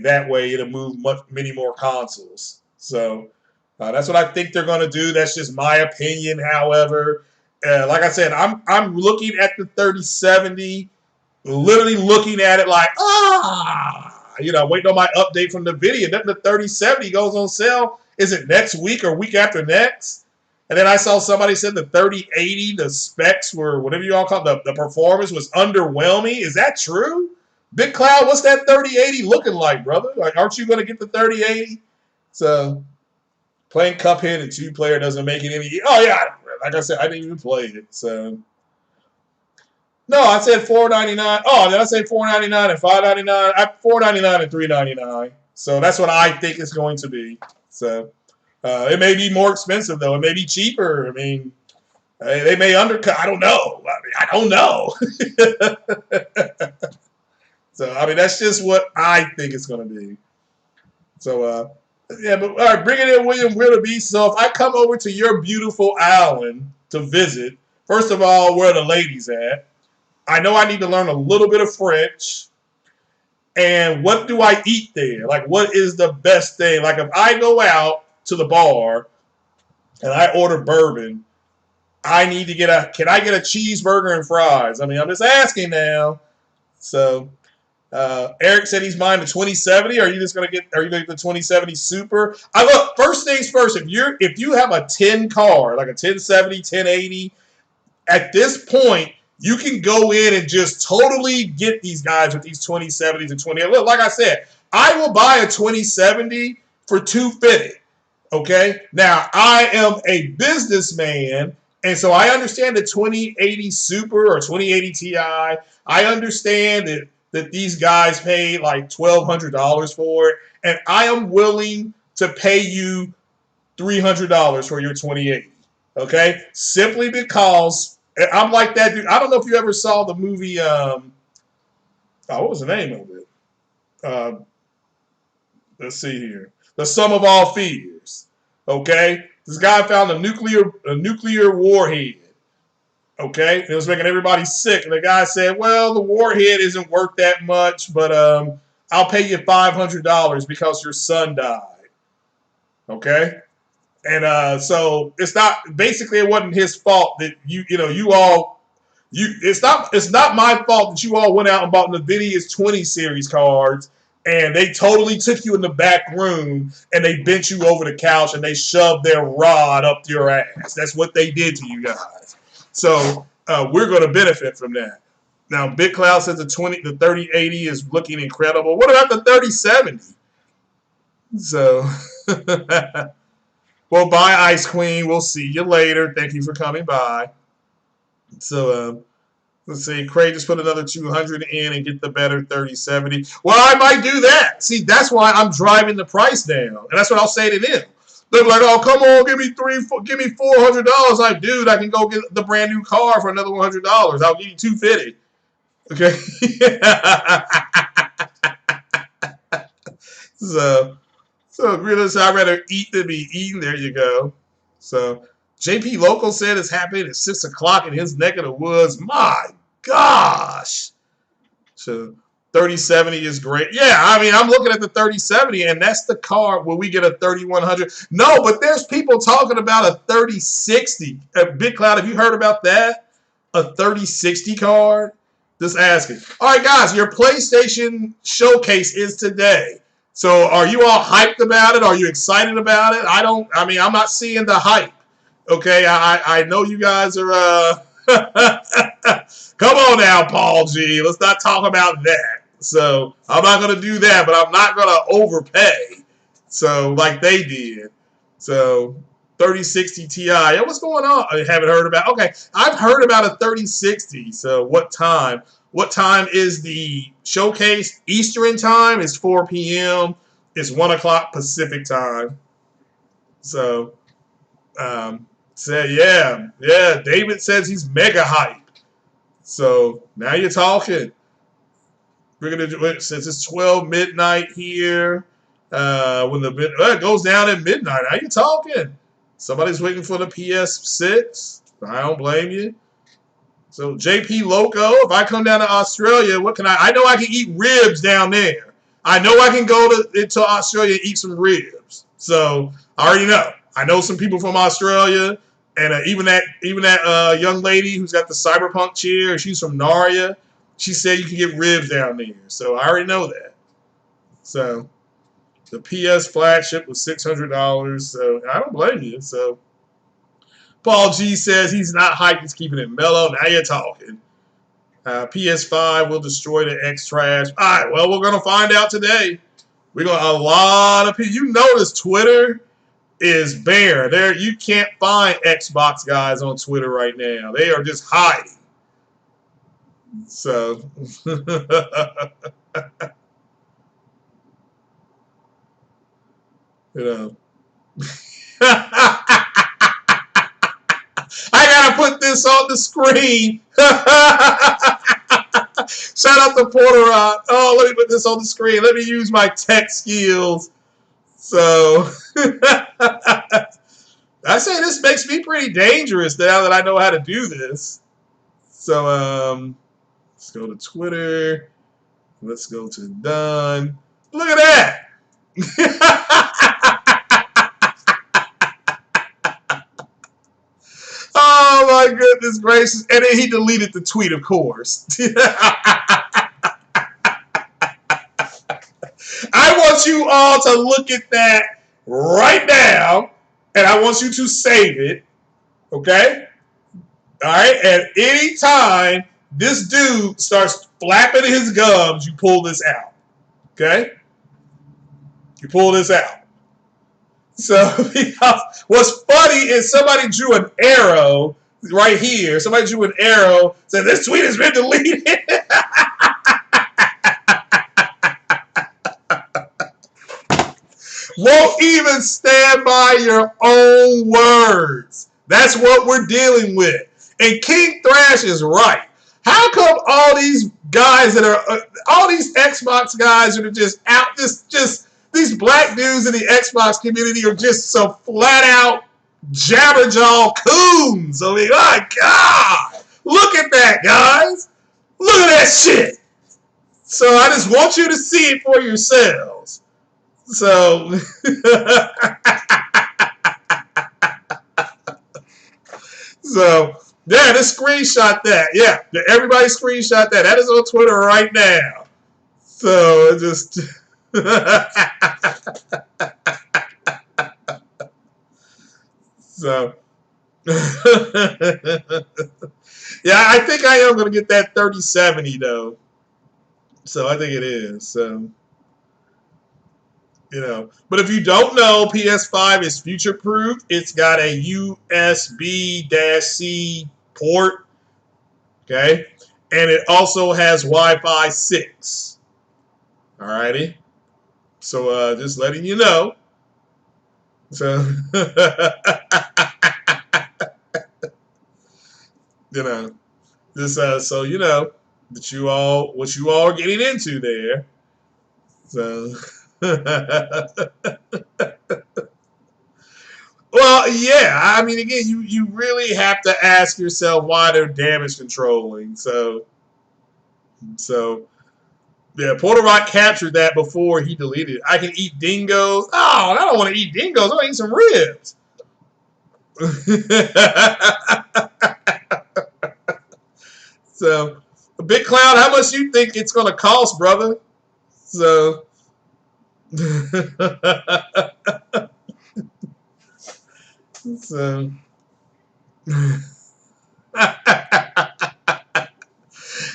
that way it'll move many more consoles. So that's what I think they're going to do. That's just my opinion. However, like I said, I'm looking at the 3070, literally looking at it like waiting on my update from the video. Then the 3070 goes on sale. Is it next week or week after next? And then I saw somebody said the 3080, the specs were, whatever you all call it, the performance was underwhelming. Is that true? Big Cloud, what's that 3080 looking like, brother? Like, aren't you going to get the 3080? So, playing Cuphead in 2-player doesn't make it any... Oh, yeah. Like I said, I didn't even play it. So... No, I said $499. Oh, did I say $499 and $599? $499 and $399. So that's what I think it's going to be. So it may be more expensive though. It may be cheaper. I mean, they may undercut. I don't know. I don't know. So I mean, that's just what I think it's going to be. So yeah, but all right, bring it in, William Willoughby. So if I come over to your beautiful island to visit, first of all, where are the ladies at? I know I need to learn a little bit of French. And what do I eat there? Like, what is the best thing? Like, if I go out to the bar and I order bourbon, I need to can I get a cheeseburger and fries? I mean, I'm just asking now. So, Eric said he's buying the 2070. Are you going to get the 2070 Super? Look, first things first, if you have a 10 car, like a 1070, 1080, at this point, you can go in and just totally get these guys with these 2070s and 20. Look, like I said, I will buy a 2070 for $250. Okay? Now, I am a businessman, and so I understand the 2080 Super or 2080 Ti. I understand that these guys paid like $1,200 for it, and I am willing to pay you $300 for your 2080. Okay? Simply because I'm like that dude. I don't know if you ever saw the movie, what was the name of it? Let's see here. The Sum of All Fears. Okay? This guy found a nuclear warhead. Okay? It was making everybody sick. And the guy said, well, the warhead isn't worth that much, but I'll pay you $500 because your son died. Okay? And so it's not, basically it wasn't his fault that it's not my fault that you all went out and bought Nvidia's 20 series cards and they totally took you in the back room and they bent you over the couch and they shoved their rod up your ass. That's what they did to you guys. So we're going to benefit from that. Now, Big Cloud says the 3080 is looking incredible. What about the 3070? So, well, bye, Ice Queen. We'll see you later. Thank you for coming by. So, let's see. Craig just put another 200 in and get the better 3070. Well, I might do that. See, that's why I'm driving the price down, and that's what I'll say to them. They're like, "Oh, come on, give me $400." Like, dude, I can go get the brand new car for another $100. I'll give you $250. Okay. So really, I'd rather eat than be eaten. There you go. So JP Local said it's happening at 6 o'clock in his neck of the woods. My gosh. So 3070 is great. Yeah, I mean, I'm looking at the 3070, and that's the car where we get a 3100. No, but there's people talking about a 3060. Big Cloud, have you heard about that? A 3060 card? Just asking. All right, guys, your PlayStation showcase is today. So are you all hyped about it? Are you excited about it? I'm not seeing the hype. Okay, I know you guys are, come on now, Paul G. Let's not talk about that. So I'm not going to do that, but I'm not going to overpay. So like they did. So 3060 Ti. Yeah, what's going on? I haven't heard about. Okay, I've heard about a 3060. So what time? What time is the showcase? Eastern time is 4 p.m. It's 1 o'clock Pacific time. So, yeah. David says he's mega hyped. So now you're talking. We're gonna do it since it's 12 midnight here. When it goes down at midnight, now you're talking. Somebody's waiting for the PS6. I don't blame you. So JP Loco, if I come down to Australia, what can I know I can eat ribs down there. I know I can go to Australia and eat some ribs. So I already know. I know some people from Australia, and even that young lady who's got the cyberpunk chair, she's from Narya. She said you can get ribs down there. So I already know that. So the PS flagship was $600. So I don't blame you. So Paul G says he's not hyped. He's keeping it mellow. Now you're talking. PS5 will destroy the X trash. All right, well, we're going to find out today. We're going to, a lot of people. You notice Twitter is bare. There, you can't find Xbox guys on Twitter right now. They are just hiding. So, you know. I gotta put this on the screen. Shout out to Porterot. Oh, let me put this on the screen. Let me use my tech skills. So I say this makes me pretty dangerous now that I know how to do this. So let's go to Twitter. Let's go to done. Look at that. Oh my goodness gracious. And then he deleted the tweet, of course. I want you all to look at that right now, and I want you to save it. Okay? All right? At any time this dude starts flapping his gums, you pull this out. Okay? You pull this out. So, because what's funny is somebody drew an arrow right here. Somebody drew an arrow, said this tweet has been deleted. Won't even stand by your own words. That's what we're dealing with. And King Thrash is right. How come all these guys that are, all these Xbox guys that are just out, just these black dudes in the Xbox community are just so flat out jabberjaw coons? I mean, my God. Look at that, guys. Look at that shit. So I just want you to see it for yourselves. So, so yeah, just screenshot that. Yeah, everybody screenshot that. That is on Twitter right now. So just. So. Yeah, I think I am going to get that 3070 though. So I think it is. So. You know, but if you don't know, PS5 is future-proof. It's got a USB-C port, okay, and it also has Wi-Fi 6. Alrighty, so just letting you know. So, you know, just so you know that what you all are getting into there. So. Well, yeah. I mean, again, you really have to ask yourself why they're damage controlling. So yeah, Porter Rock captured that before he deleted it. I can eat dingoes. Oh, I don't want to eat dingoes. I want to eat some ribs. So, Big Cloud, how much you think it's going to cost, brother? So. So.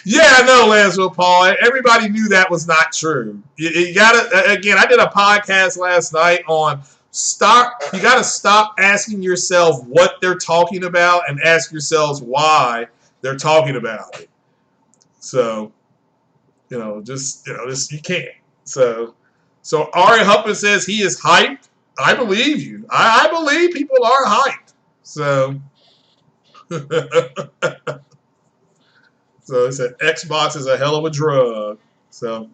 Yeah, I know, Lanceville Paul. Everybody knew that was not true. You gotta, again, I did a podcast last night on stop. You gotta stop asking yourself what they're talking about and ask yourselves why they're talking about it. So, just you can't. So Ari Huppin says he is hyped. I believe you. I believe people are hyped. So. So it said Xbox is a hell of a drug. So,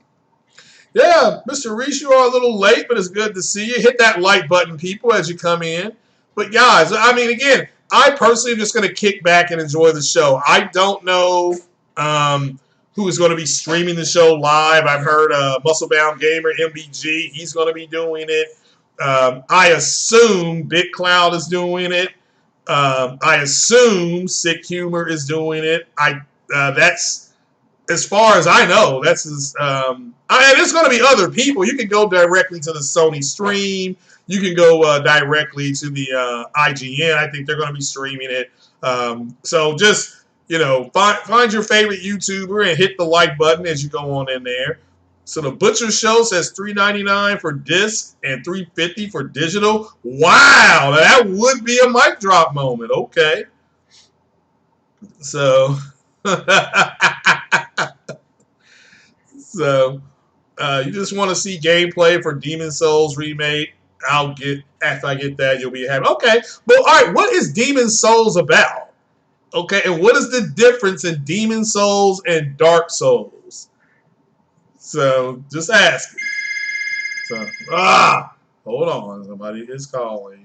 yeah, Mr. Reese, you are a little late, but it's good to see you. Hit that like button, people, as you come in. But, guys, I mean, again, I personally am just going to kick back and enjoy the show. I don't know who is going to be streaming the show live. I've heard Musclebound Gamer, MBG, he's going to be doing it. I assume Big Cloud is doing it. I assume Sick Humor is doing it. That's as far as I know. That's there's going to be other people. You can go directly to the Sony stream. You can go directly to the IGN. I think they're going to be streaming it. So just find your favorite YouTuber and hit the like button as you go on in there. So the Butcher Show says $3.99 for disc and $3.50 for digital. Wow, that would be a mic drop moment. Okay, so. So you just want to see gameplay for Demon Souls remake. After I get that, you'll be happy. Okay, but all right, what is Demon Souls about? Okay, and what is the difference in Demon Souls and Dark Souls? So just ask. So hold on, somebody is calling.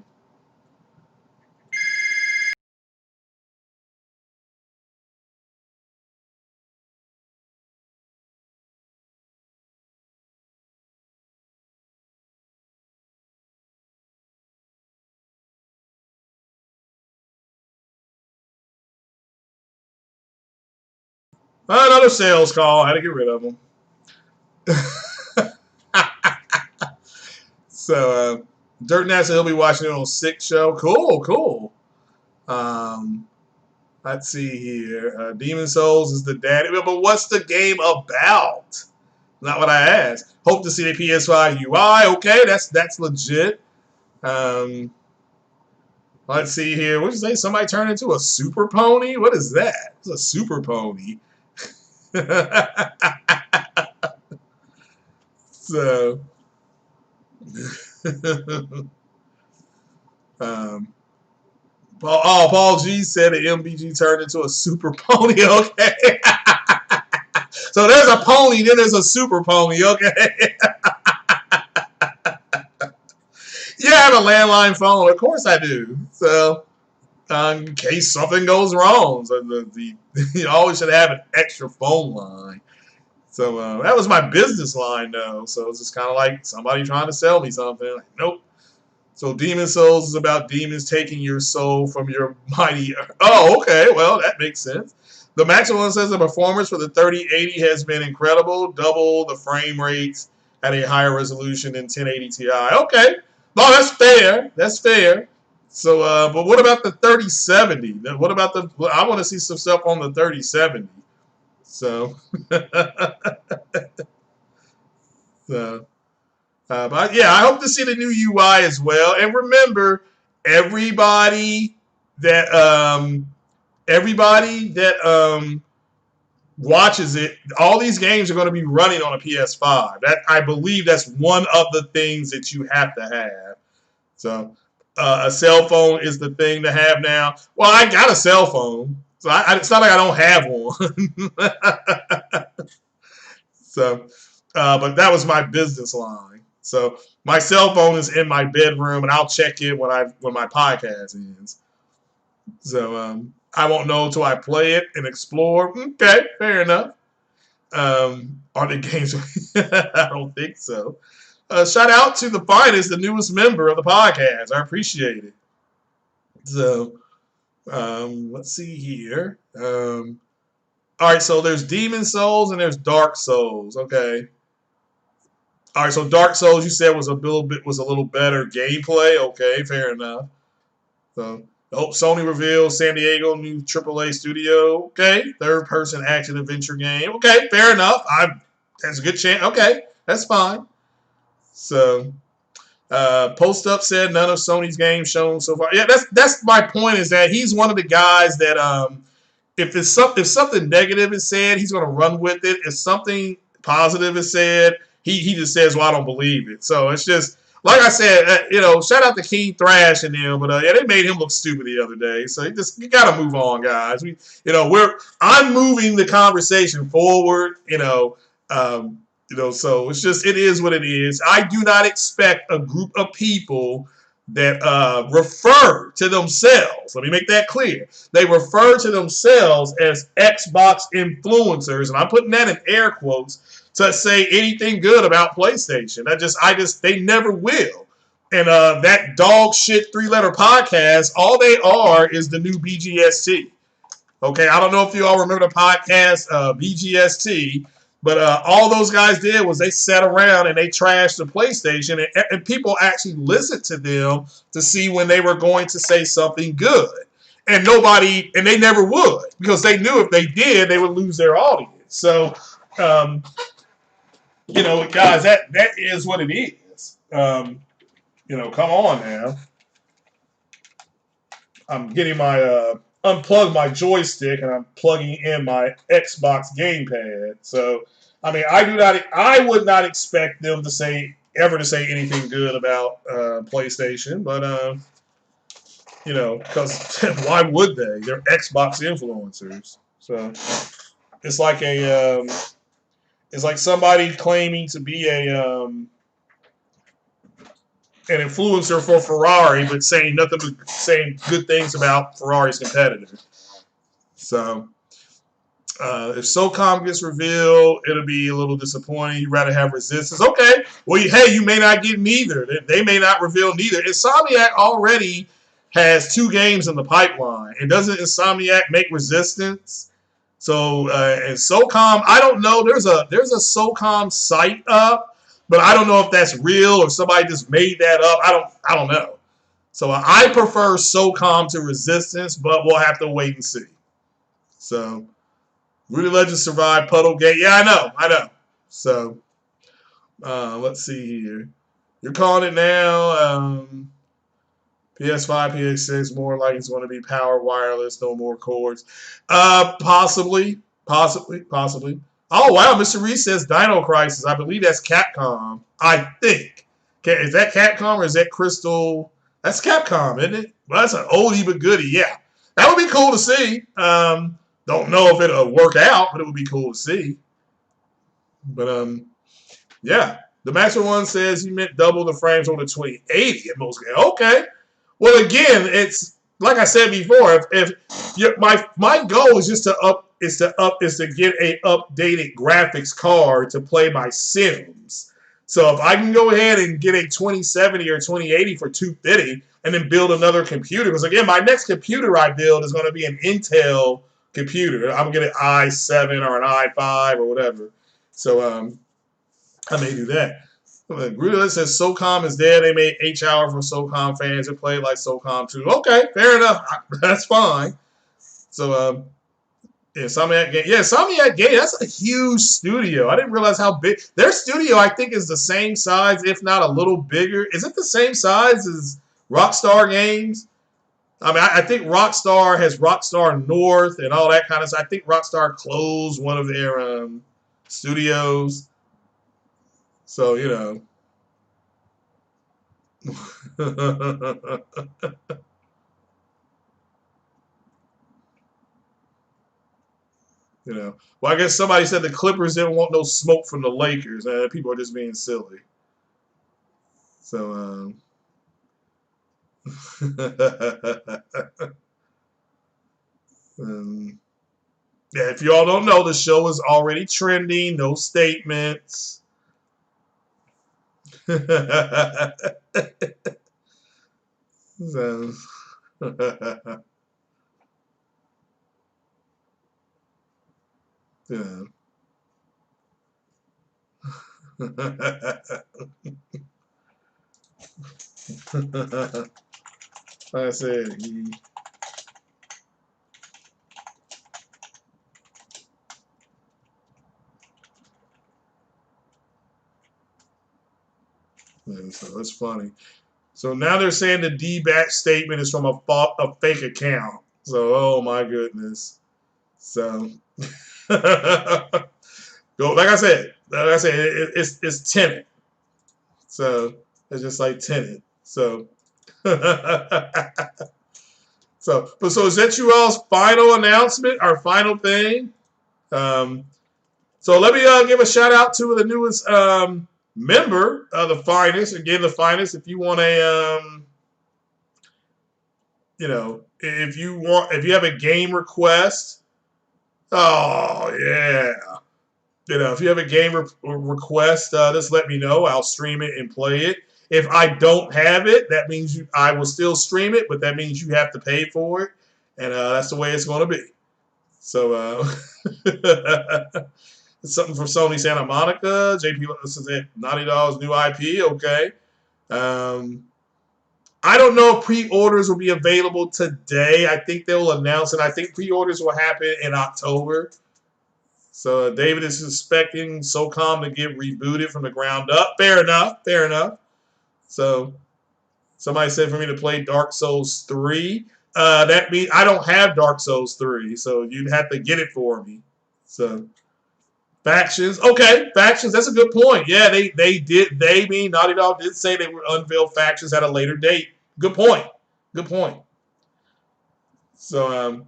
Another sales call. I had to get rid of them. So, Dirt Nat said he'll be watching it on Sick Show. Cool. Let's see here. Demon Souls is the daddy. But what's the game about? Not what I asked. Hope to see the PS5 UI. Okay, that's legit. Let's see here. What did you say? Somebody turned into a super pony? What is that? It's a super pony. So, um, Paul G said the MBG turned into a super pony. Okay. So there's a pony, then there's a super pony. Okay. Yeah, I have a landline phone. Of course I do. So in case something goes wrong, so you always should have an extra phone line. So that was my business line, though. So it's just kind of like somebody trying to sell me something. Like, nope. So Demon Souls is about demons taking your soul from your mighty. Oh, okay. Well, that makes sense. The maximum says the performance for the 3080 has been incredible. Double the frame rates at a higher resolution than 1080 Ti. Okay. No, that's fair. That's fair. So, but what about the 3070? What about the? I want to see some stuff on the 3070. So, so but yeah, I hope to see the new UI as well. And remember, everybody that watches it, all these games are going to be running on a PS5. That I believe that's one of the things that you have to have. So a cell phone is the thing to have now. Well, I got a cell phone, so it's not like I don't have one. So, but that was my business line. So my cell phone is in my bedroom, and I'll check it when my podcast ends. So I won't know until I play it and explore. Okay, fair enough. Are the games? I don't think so. Shout out to the finest, the newest member of the podcast. I appreciate it. So let's see here. All right, so there's Demon Souls and there's Dark Souls. Okay. All right, so Dark Souls you said was a little better gameplay. Okay, fair enough. So Sony reveals San Diego new AAA studio. Okay, third-person action adventure game. Okay, fair enough. That's a good chance. Okay, that's fine. So Post Up said none of Sony's games shown so far. Yeah, that's my point. Is that he's one of the guys that if something negative is said, he's going to run with it. If something positive is said, he just says, "Well, I don't believe it." So it's just like I said, shout out to King Thrash and them, but yeah, they made him look stupid the other day. So you got to move on, guys. I'm moving the conversation forward. So it is what it is. I do not expect a group of people that refer to themselves. Let me make that clear. They refer to themselves as Xbox influencers, and I'm putting that in air quotes, to say anything good about PlayStation. They never will. And that dog shit 3-letter podcast, all they are is the new BGST. Okay, I don't know if you all remember the podcast BGST, but all those guys did was they sat around and they trashed the PlayStation, and people actually listened to them to see when they were going to say something good. And they never would, because they knew if they did, they would lose their audience. So, guys, that is what it is. Come on now. I'm getting my unplug my joystick and I'm plugging in my Xbox gamepad. So, I mean, I would not expect them to say anything good about PlayStation, but because why would they? They're Xbox influencers. So it's like it's like somebody claiming to be an influencer for Ferrari, but saying good things about Ferrari's competitor. So if SOCOM gets revealed, it'll be a little disappointing. You'd rather have Resistance. Okay, well, you may not get neither. They may not reveal neither. Insomniac already has 2 games in the pipeline. And doesn't Insomniac make Resistance? So and SOCOM, I don't know. There's a SOCOM site up, but I don't know if that's real or somebody just made that up. I don't know. So I prefer SOCOM to Resistance, but we'll have to wait and see. So Rudy Legend survived Puddlegate. Yeah, I know. So let's see here. You're calling it now. PS5, PS6, more like it's going to be power wireless, no more cords. Possibly. Oh, wow. Mr. Reese says Dino Crisis. I believe that's Capcom. I think. Is that Capcom or is that Crystal? That's Capcom, isn't it? Well, that's an oldie but goodie. Yeah, that would be cool to see. Don't know if it'll work out, but it would be cool to see. But yeah. The Master One says he meant double the frames on the 2080 in most games. Okay. Well, again, it's like I said before. If my goal is just to get a updated graphics card to play my Sims. So if I can go ahead and get a 2070 or 2080 for $250 and then build another computer, because again, my next computer I build is going to be an Intel computer. I'm going to get an i7 or an i5 or whatever. So I may do that. Gruder says SOCOM is dead. They made H-Hour for SOCOM fans and played like SOCOM 2. Okay, fair enough. That's fine. So, yeah, Insomniac Game. Yeah, Insomniac Game, that's a huge studio. I didn't realize how big. Their studio, I think, is the same size, if not a little bigger. Is it the same size as Rockstar Games? I mean, I think Rockstar has Rockstar North and all that kind of stuff. I think Rockstar closed one of their studios. So, you know. You know. Well, I guess somebody said the Clippers didn't want no smoke from the Lakers. People are just being silly. So, yeah, if y'all don't know, the show is already trending. No statements. So, yeah. Like I said, so that's funny. So now they're saying the D-back statement is from a fake account. So, oh my goodness. So, like I said, it's Tenet. So it's just like Tenet. So, so is that you all's final announcement, our final thing? So let me give a shout out to the newest member of the Finest. Again, the Finest. If you want a, you know, if you have a game request, oh yeah, you know, if you have a game request, just let me know. I'll stream it and play it. If I don't have it, that means I will still stream it, but that means you have to pay for it, and that's the way it's going to be. So. Something from Sony Santa Monica. JP says Naughty Dog's new IP. Okay. I don't know if pre-orders will be available today. I think they will announce it. I think pre-orders will happen in October. So David is expecting SOCOM to get rebooted from the ground up. Fair enough. Fair enough. So somebody said for me to play Dark Souls 3. That means I don't have Dark Souls 3, so you'd have to get it for me. So. Factions. Okay, factions. That's a good point. Yeah, they mean Naughty Dog did say they would unveil factions at a later date. Good point. Good point. So,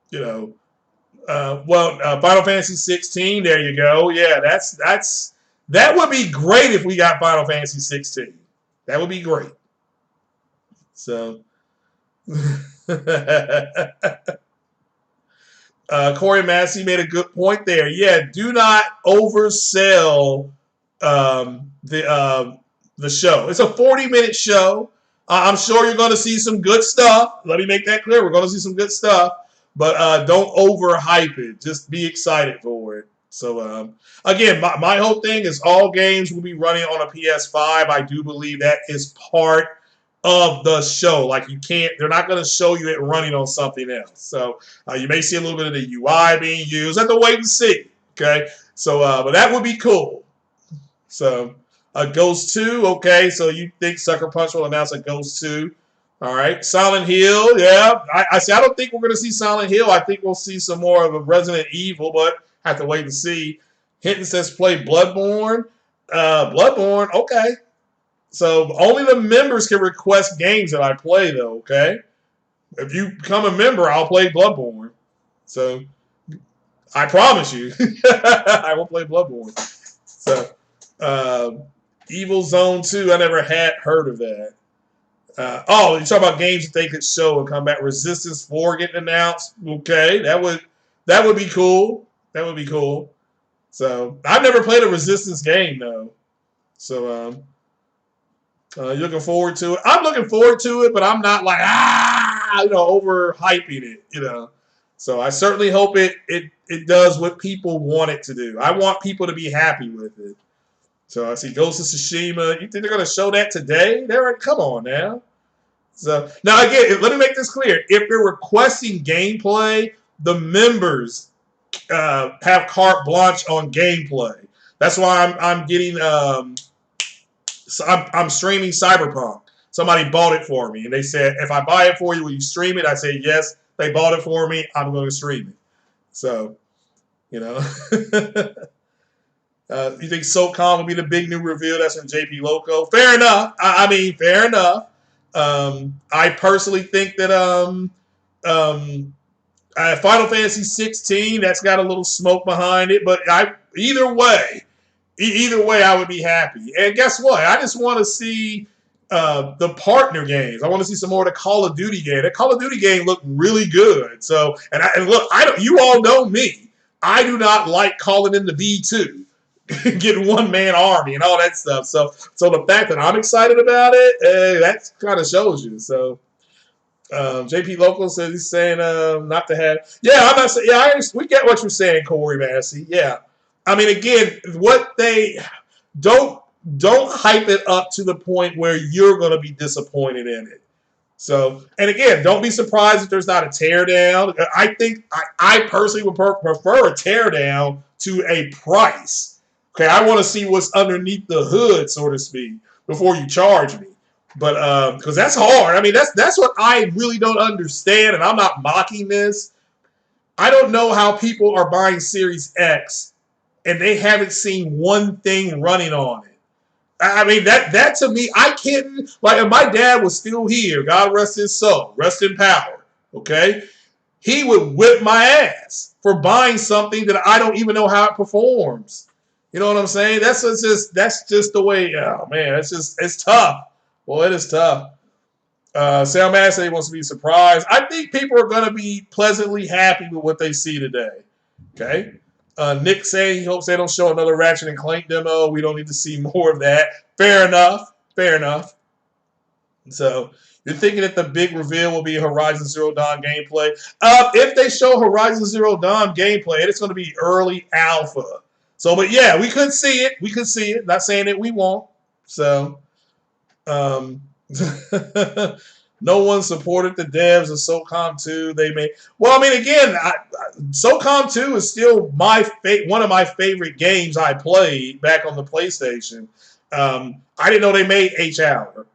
you know, Final Fantasy 16. There you go. Yeah, that would be great if we got Final Fantasy 16. That would be great. So. Corey Massey made a good point there. Yeah, do not oversell the show. It's a 40-minute show. I'm sure you're going to see some good stuff. Let me make that clear. We're going to see some good stuff, but don't overhype it. Just be excited for it. So, again, my whole thing is all games will be running on a PS-5. I do believe that is part of the show. Like they're not going to show you it running on something else. So you may see a little bit of the UI being used. Have to wait and see. Okay. So, but that would be cool. So, Ghost 2. Okay. So you think Sucker Punch will announce a Ghost 2? All right. Silent Hill. Yeah. I don't think we're going to see Silent Hill. I think we'll see some more of a Resident Evil, but have to wait and see. Hinton says play Bloodborne. Bloodborne. Okay. So only the members can request games that I play, though. Okay, if you become a member, I'll play Bloodborne. So I promise you, I will play Bloodborne. So Evil Zone 2, I never had heard of that. Oh, you talk about games that they could show and come back. Resistance 4 getting announced. Okay, that would be cool. That would be cool. So I've never played a Resistance game though. So you're looking forward to it. I'm looking forward to it, but I'm not like overhyping it. So I certainly hope it does what people want it to do. I want people to be happy with it. So I see Ghost of Tsushima. You think they're going to show that today? Come on now. So now again, let me make this clear. If they're requesting gameplay, the members have carte blanche on gameplay. That's why I'm getting I'm streaming Cyberpunk. Somebody bought it for me, and they said, if I buy it for you, will you stream it? I said yes. They bought it for me. I'm going to stream it. So, you think SOCOM will be the big new reveal? That's from JP Loco. Fair enough. I mean, fair enough. I personally think that Final Fantasy 16, that's got a little smoke behind it, but either way, I would be happy. And guess what? I just want to see the partner games. I want to see some more of the Call of Duty game. That Call of Duty game looked really good. So, and look, you all know me. I do not like calling in the B2. Getting one-man army and all that stuff. So the fact that I'm excited about it, that kind of shows you. So JP Local says he's saying not to have. Yeah, I'm not saying. Yeah, we get what you're saying, Corey Massey. Yeah, I mean, again, what they don't hype it up to the point where you're going to be disappointed in it. So, and again, don't be surprised if there's not a teardown. I think I personally would prefer a teardown to a price. Okay, I want to see what's underneath the hood, so to speak, before you charge me. But because that's hard. I mean, that's what I really don't understand, and I'm not mocking this. I don't know how people are buying Series X and they haven't seen one thing running on it. I mean, that to me, I can't. Like, if my dad was still here, God rest his soul, rest in power, okay? He would whip my ass for buying something that I don't even know how it performs. You know what I'm saying? That's just the way. Oh man, it's tough. Well, it is tough. Sam Massey wants to be surprised. I think people are going to be pleasantly happy with what they see today. Okay. Nick saying he hopes they don't show another Ratchet and Clank demo. We don't need to see more of that. Fair enough. Fair enough. So you're thinking that the big reveal will be Horizon Zero Dawn gameplay. If they show Horizon Zero Dawn gameplay, it's going to be early alpha. So, but yeah, we could see it. We could see it. Not saying that we won't. So, no one supported the devs of SOCOM 2. They made. Well, I mean, again, SOCOM 2 is still one of my favorite games I played back on the PlayStation. I didn't know they made H-Hour.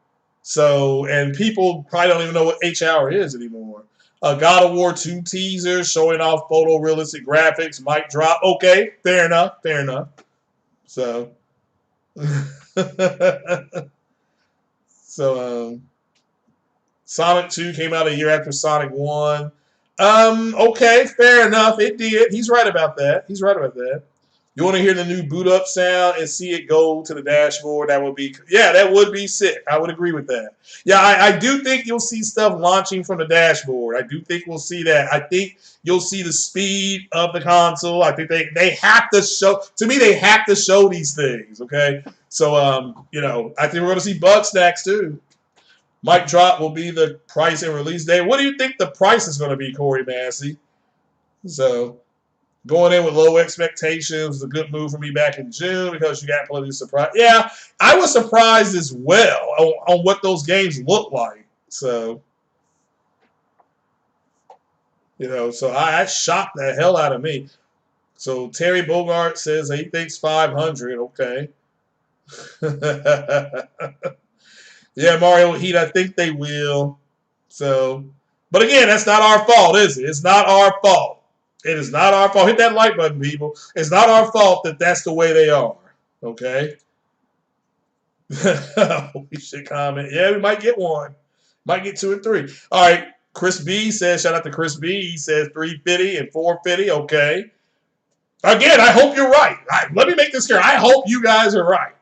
So, and people probably don't even know what H-Hour is anymore. God of War 2 teaser showing off photorealistic graphics might drop. Okay, fair enough, fair enough. So, Sonic 2 came out a year after Sonic 1. Okay, fair enough. It did. He's right about that. He's right about that. You want to hear the new boot up sound and see it go to the dashboard? That would be, yeah, that would be sick. I would agree with that. Yeah, I do think you'll see stuff launching from the dashboard. I do think we'll see that. I think you'll see the speed of the console. I think they have to show, to me, they have to show these things, okay? So, I think we're going to see bug snacks too. Mic drop will be the price and release date. What do you think the price is going to be, Corey Massey? So, going in with low expectations was a good move for me back in June because you got plenty of surprise. Yeah, I was surprised as well on what those games look like. So, so I shocked the hell out of me. So Terry Bogart says he thinks 500. Okay. Yeah, Mario Heat, I think they will. So, but again, that's not our fault, is it? It's not our fault. It is not our fault. Hit that like button, people. It's not our fault that that's the way they are. Okay? We should comment. Yeah, we might get one. Might get 2 and 3. All right. Chris B says, shout out to Chris B. He says 350 and 450. Okay. Again, I hope you're right. Let me make this clear. I hope you guys are right.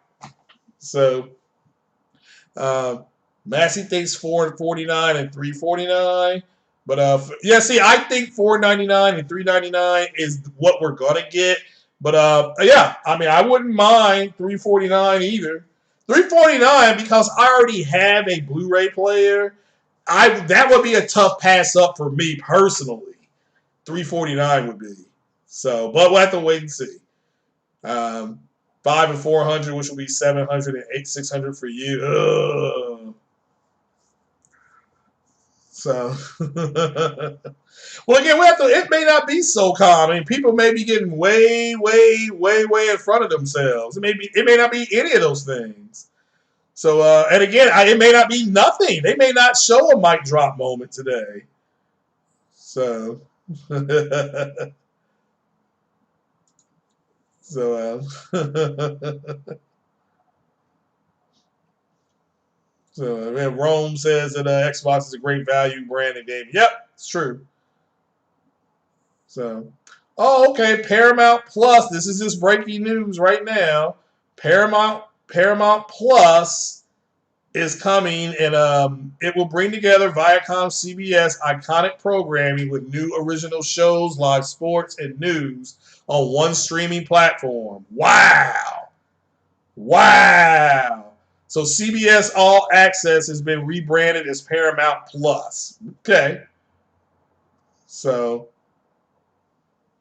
So, Massey thinks 449 and 349. But yeah, see, I think 499 and 399 is what we're gonna get. But yeah, I mean, I wouldn't mind 349 either. 349 because I already have a Blu-ray player. That would be a tough pass up for me personally. 349 would be. So, but we'll have to wait and see. 5 and 400, which will be 700 and 600 for you. Ugh. So, well, again, we have to. It may not be so calm. I mean, people may be getting way in front of themselves. It may not be any of those things. So, and again, it may not be nothing. They may not show a mic drop moment today. So, so, so Rome says that Xbox is a great value brand and game. Yep, it's true. So, oh, okay, Paramount Plus. This is just breaking news right now. Paramount Plus is coming, and it will bring together Viacom CBS iconic programming with new original shows, live sports, and news on one streaming platform. Wow. Wow. So CBS All Access has been rebranded as Paramount Plus. Okay. So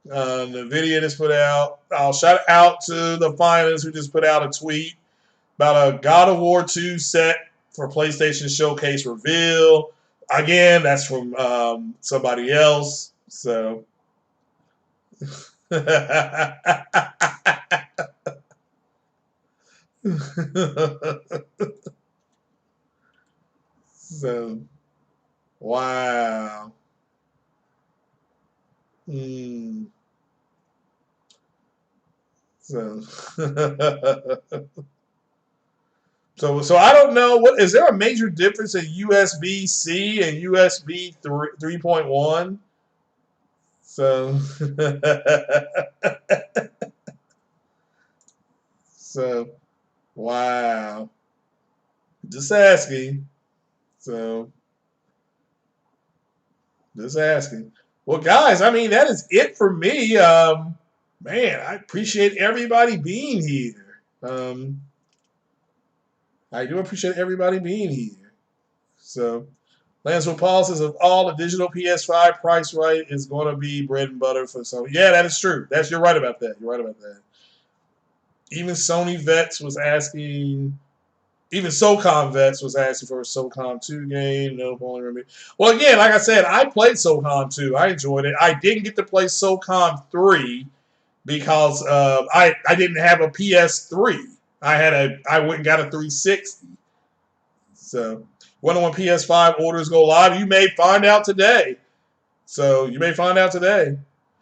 the video just put out. I'll shout out to the finalists who just put out a tweet about a God of War 2 set for PlayStation Showcase reveal. Again, that's from somebody else. So. So, wow. So, so I don't know. What is there a major difference in USB-C and USB 3.1? So, so, wow. Just asking. So, just asking. Well, guys, I mean, that is it for me. Man, I appreciate everybody being here. I do appreciate everybody being here. So, Lancel Paul says, of all the digital PS5 price right is going to be bread and butter for Sony. Yeah, that is true. You're right about that. You're right about that. Even Sony Vets was asking. Even SOCOM Vets was asking for a SOCOM 2 game. No, only remember. Well, again, like I said, I played SOCOM 2. I enjoyed it. I didn't get to play SOCOM 3 because I didn't have a PS3. I went and got a 360. So, wonder when PS5 orders go live. You may find out today. So, you may find out today.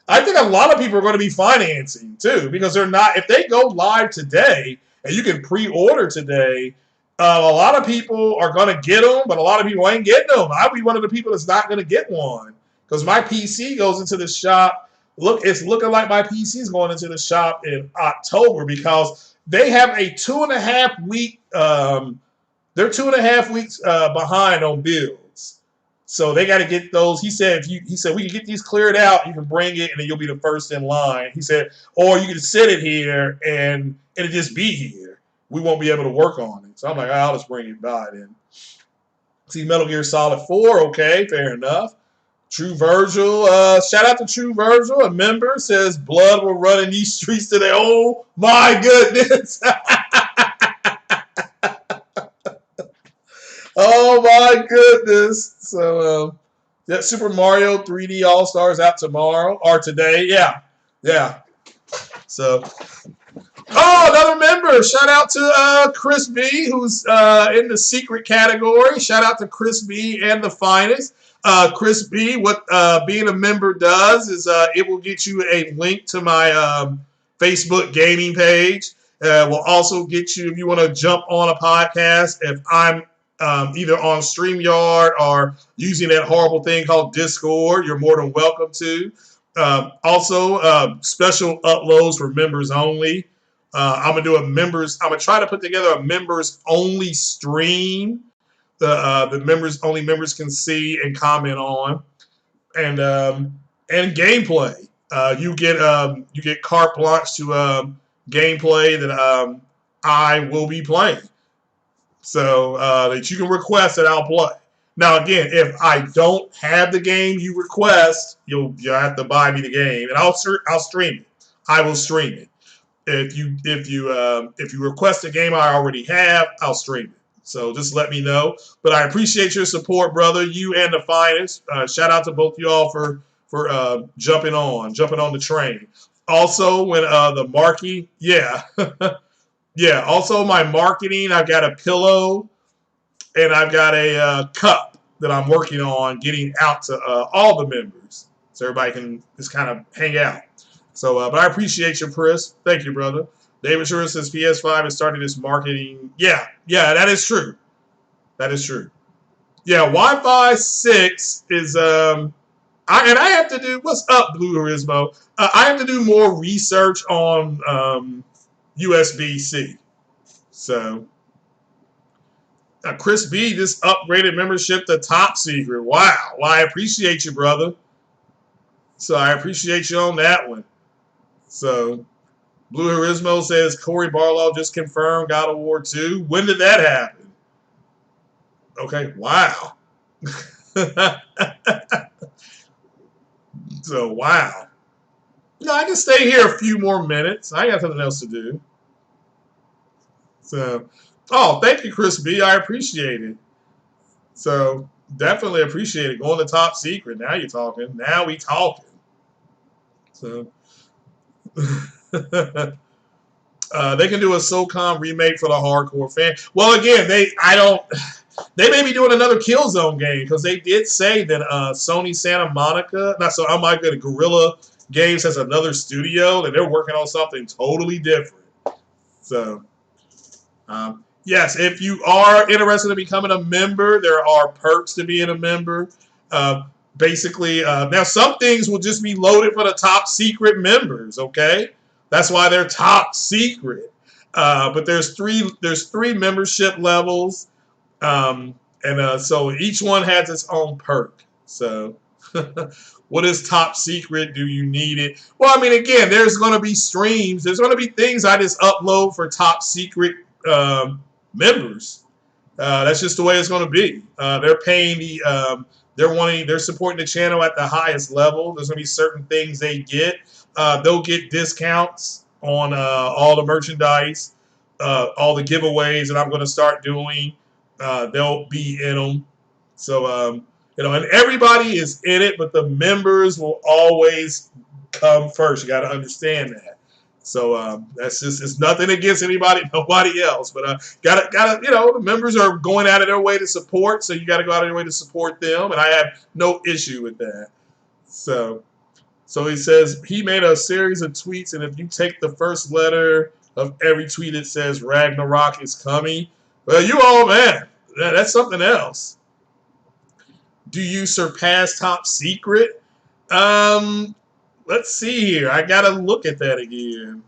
I think a lot of people are going to be financing too because they're not. If they go live today and you can pre-order today. A lot of people are going to get them, but a lot of people ain't getting them. I'll be one of the people that's not going to get one because my PC goes into the shop. Look, it's looking like my PC is going into the shop in October because they have a 2.5 week. They're 2.5 weeks behind on builds, so they got to get those. He said, he said we can get these cleared out. You can bring it, and then you'll be the first in line. He said, or you can sit it here and it'll just be here. We won't be able to work on it. So I'm like, I'll just bring it by then. See Metal Gear Solid 4. Okay, fair enough. True Virgil. Shout out to True Virgil. A member says blood will run in these streets today. Oh, my goodness. Oh, my goodness. So, yeah, Super Mario 3D All-Stars out tomorrow. Or today. Yeah. Yeah. So... Oh, another member. Shout out to Chris B, who's in the secret category. Shout out to Chris B and the finest. Chris B, what being a member does is it will get you a link to my Facebook gaming page. We'll also get you, if you want to jump on a podcast, if I'm either on StreamYard or using that horrible thing called Discord, you're more than welcome to. Also, special uploads for members only. I'm gonna do a members. I'm gonna try to put together a members only stream. The members only members can see and comment on, and gameplay. You get carte blanche to gameplay that I will be playing, so that you can request that I'll play. Now, again, if I don't have the game you request, you'll have to buy me the game, and I'll stream it. I will stream it. If you request a game I already have, I'll stream it. So just let me know. But I appreciate your support, brother. You and the finest. Shout out to both of y'all for jumping on the train. Also, when the marquee, yeah, yeah. Also, my marketing. I've got a pillow and I've got a cup that I'm working on getting out to all the members, so everybody can just kind of hang out. So, but I appreciate your Chris. Thank you, brother. David Sure says PS5 is starting its marketing. Yeah, that is true. That is true. Yeah, Wi-Fi 6 is I have to do, what's up, Blue Horismo? I have to do more research on USB-C. So, Chris B just upgraded membership to top secret. Wow. Well, I appreciate you, brother. So I appreciate you on that one. So, Blue Horismo says Corey Barlow just confirmed God of War 2. When did that happen? Okay, wow. So, wow. No, I can stay here a few more minutes. I got something else to do. So, oh, thank you, Chris B. I appreciate it. So, definitely appreciate it. Going to top secret. Now you're talking. Now we talking. So, they can do a SOCOM remake for the hardcore fan. Well, again, they may be doing another Killzone game because they did say that Sony Santa Monica, Guerrilla Games has another studio and they're working on something totally different. So, yes, if you are interested in becoming a member, there are perks to being a member. Basically, now some things will just be loaded for the top secret members. Okay, that's why they're top secret. But there's three membership levels, so each one has its own perk. So, what is top secret? Do you need it? Well, I mean, again, there's going to be streams. There's going to be things I just upload for top secret members. That's just the way it's going to be. They're paying the. They're supporting the channel at the highest level. There's going to be certain things they get. They'll get discounts on all the merchandise, all the giveaways that I'm going to start doing. They'll be in them. So, and everybody is in it, but the members will always come first. You got to understand that. So that's just, it's nothing against nobody else, but the members are going out of their way to support, so you got to go out of your way to support them, and I have no issue with that. So he says he made a series of tweets, and if you take the first letter of every tweet, it says Ragnarok is coming. Well, man, that's something else. Do you surpass top secret? Let's see here. I gotta look at that again.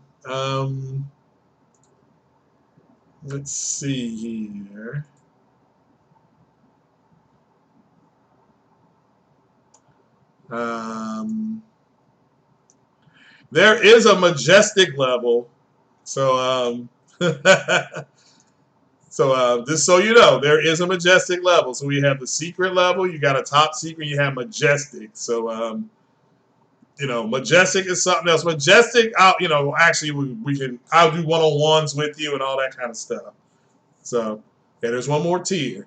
Let's see here. There is a majestic level. So just so you know, there is a majestic level. So we have the secret level, you got a top secret, you have majestic. So majestic is something else. Majestic, actually I'll do one-on-ones with you and all that kind of stuff. So yeah, there's one more tier.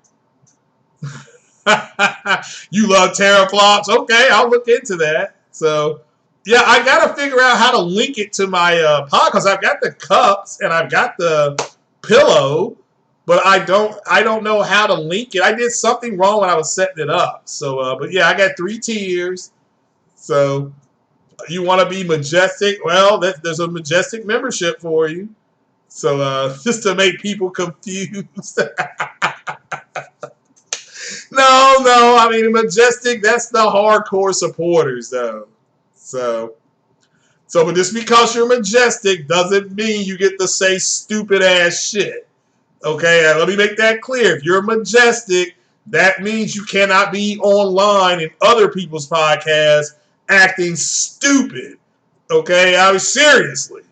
You love teraflops? Okay, I'll look into that. So yeah, I gotta figure out how to link it to my pod, because I've got the cups and I've got the pillow, but I don't know how to link it. I did something wrong when I was setting it up. So but yeah, I got 3 tiers. So you want to be majestic? Well, there's a majestic membership for you. So just to make people confused. No, I mean Majestic, that's the hardcore supporters though. So but just because you're Majestic doesn't mean you get to say stupid ass shit. Okay, let me make that clear. If you're Majestic, that means you cannot be online in other people's podcasts acting stupid. Okay, I mean seriously.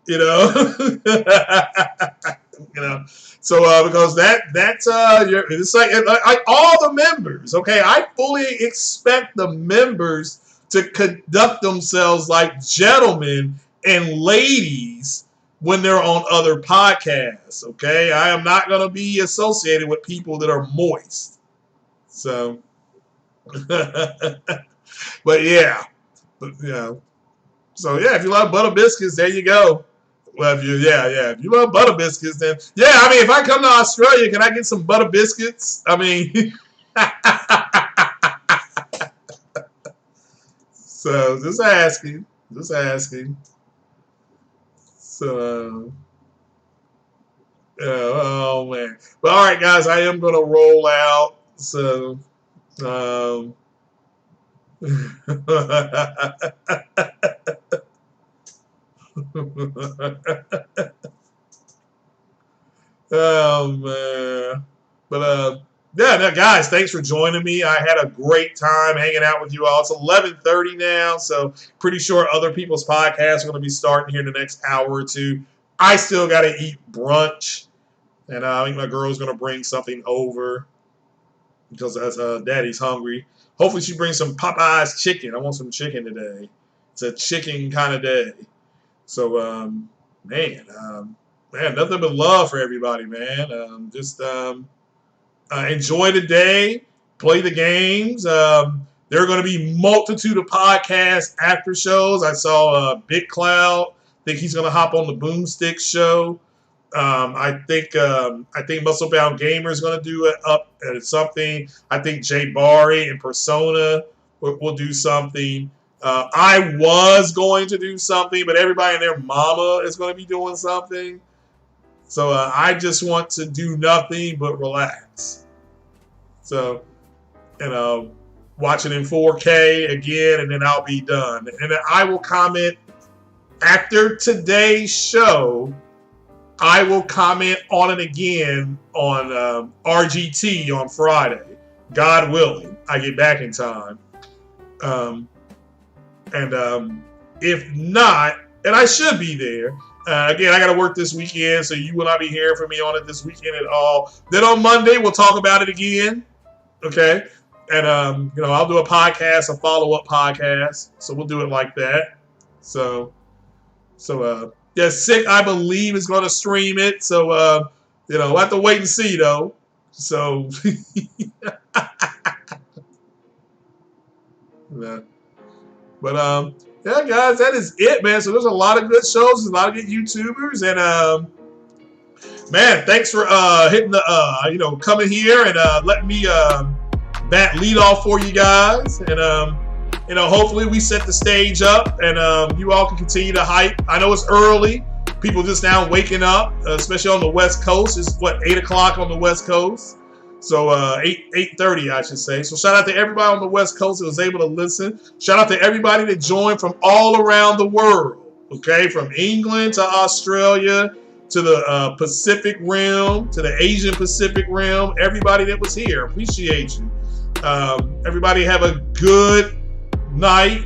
You know, So because that's it's like all the members. Okay, I fully expect the members to conduct themselves like gentlemen and ladies when they're on other podcasts. Okay, I am not going to be associated with people that are moist. So, but yeah, So yeah, if you love butter biscuits, there you go. Well, if you love butter biscuits, then yeah. I mean, if I come to Australia, can I get some butter biscuits? I mean, so just asking. So, oh man. But all right, guys, I am gonna roll out. So, oh man. But yeah, guys, thanks for joining me. I had a great time hanging out with you all. It's 11:30 now, so pretty sure other people's podcasts are going to be starting here in the next hour or two. I still got to eat brunch, and I think my girl's going to bring something over because Daddy's hungry. Hopefully she brings some Popeye's chicken. I want some chicken today. It's a chicken kind of day. So, man, nothing but love for everybody, man. Just enjoy the day, play the games. There are going to be multitude of podcast after shows. I saw Big Cloud. I think he's going to hop on the Boomstick show. I think Musclebound Gamer is going to do something. I think Jay Barry and Persona will do something. I was going to do something, but everybody and their mama is going to be doing something. So I just want to do nothing but relax. So, watch it in 4K again, and then I'll be done. And then I will comment after today's show. I will comment on it again on RGT on Friday, God willing. I get back in time. If not, and I should be there. Again, I got to work this weekend, so you will not be hearing from me on it this weekend at all. Then on Monday, we'll talk about it again. Okay? And, I'll do a podcast, a follow-up podcast. So we'll do it like that. So Sick, I believe, is going to stream it. So, we'll have to wait and see, though. So, yeah. But, yeah, guys, that is it, man. So there's a lot of good shows, a lot of good YouTubers, and man, thanks for hitting the coming here and letting me bat lead off for you guys, and hopefully we set the stage up, and you all can continue to hype. I know it's early, people just now waking up, especially on the West Coast. It's 8 o'clock on the West Coast. So 8:30, I should say. So shout out to everybody on the West Coast that was able to listen. Shout out to everybody that joined from all around the world. Okay, from England to Australia to the Pacific Rim to the Asian Pacific Rim. Everybody that was here, appreciate you. Everybody have a good night.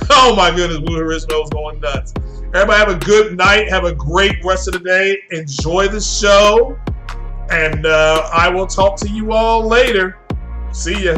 Oh my goodness, Blue Horismo is going nuts. Everybody have a good night. Have a great rest of the day. Enjoy the show. And I will talk to you all later. See ya.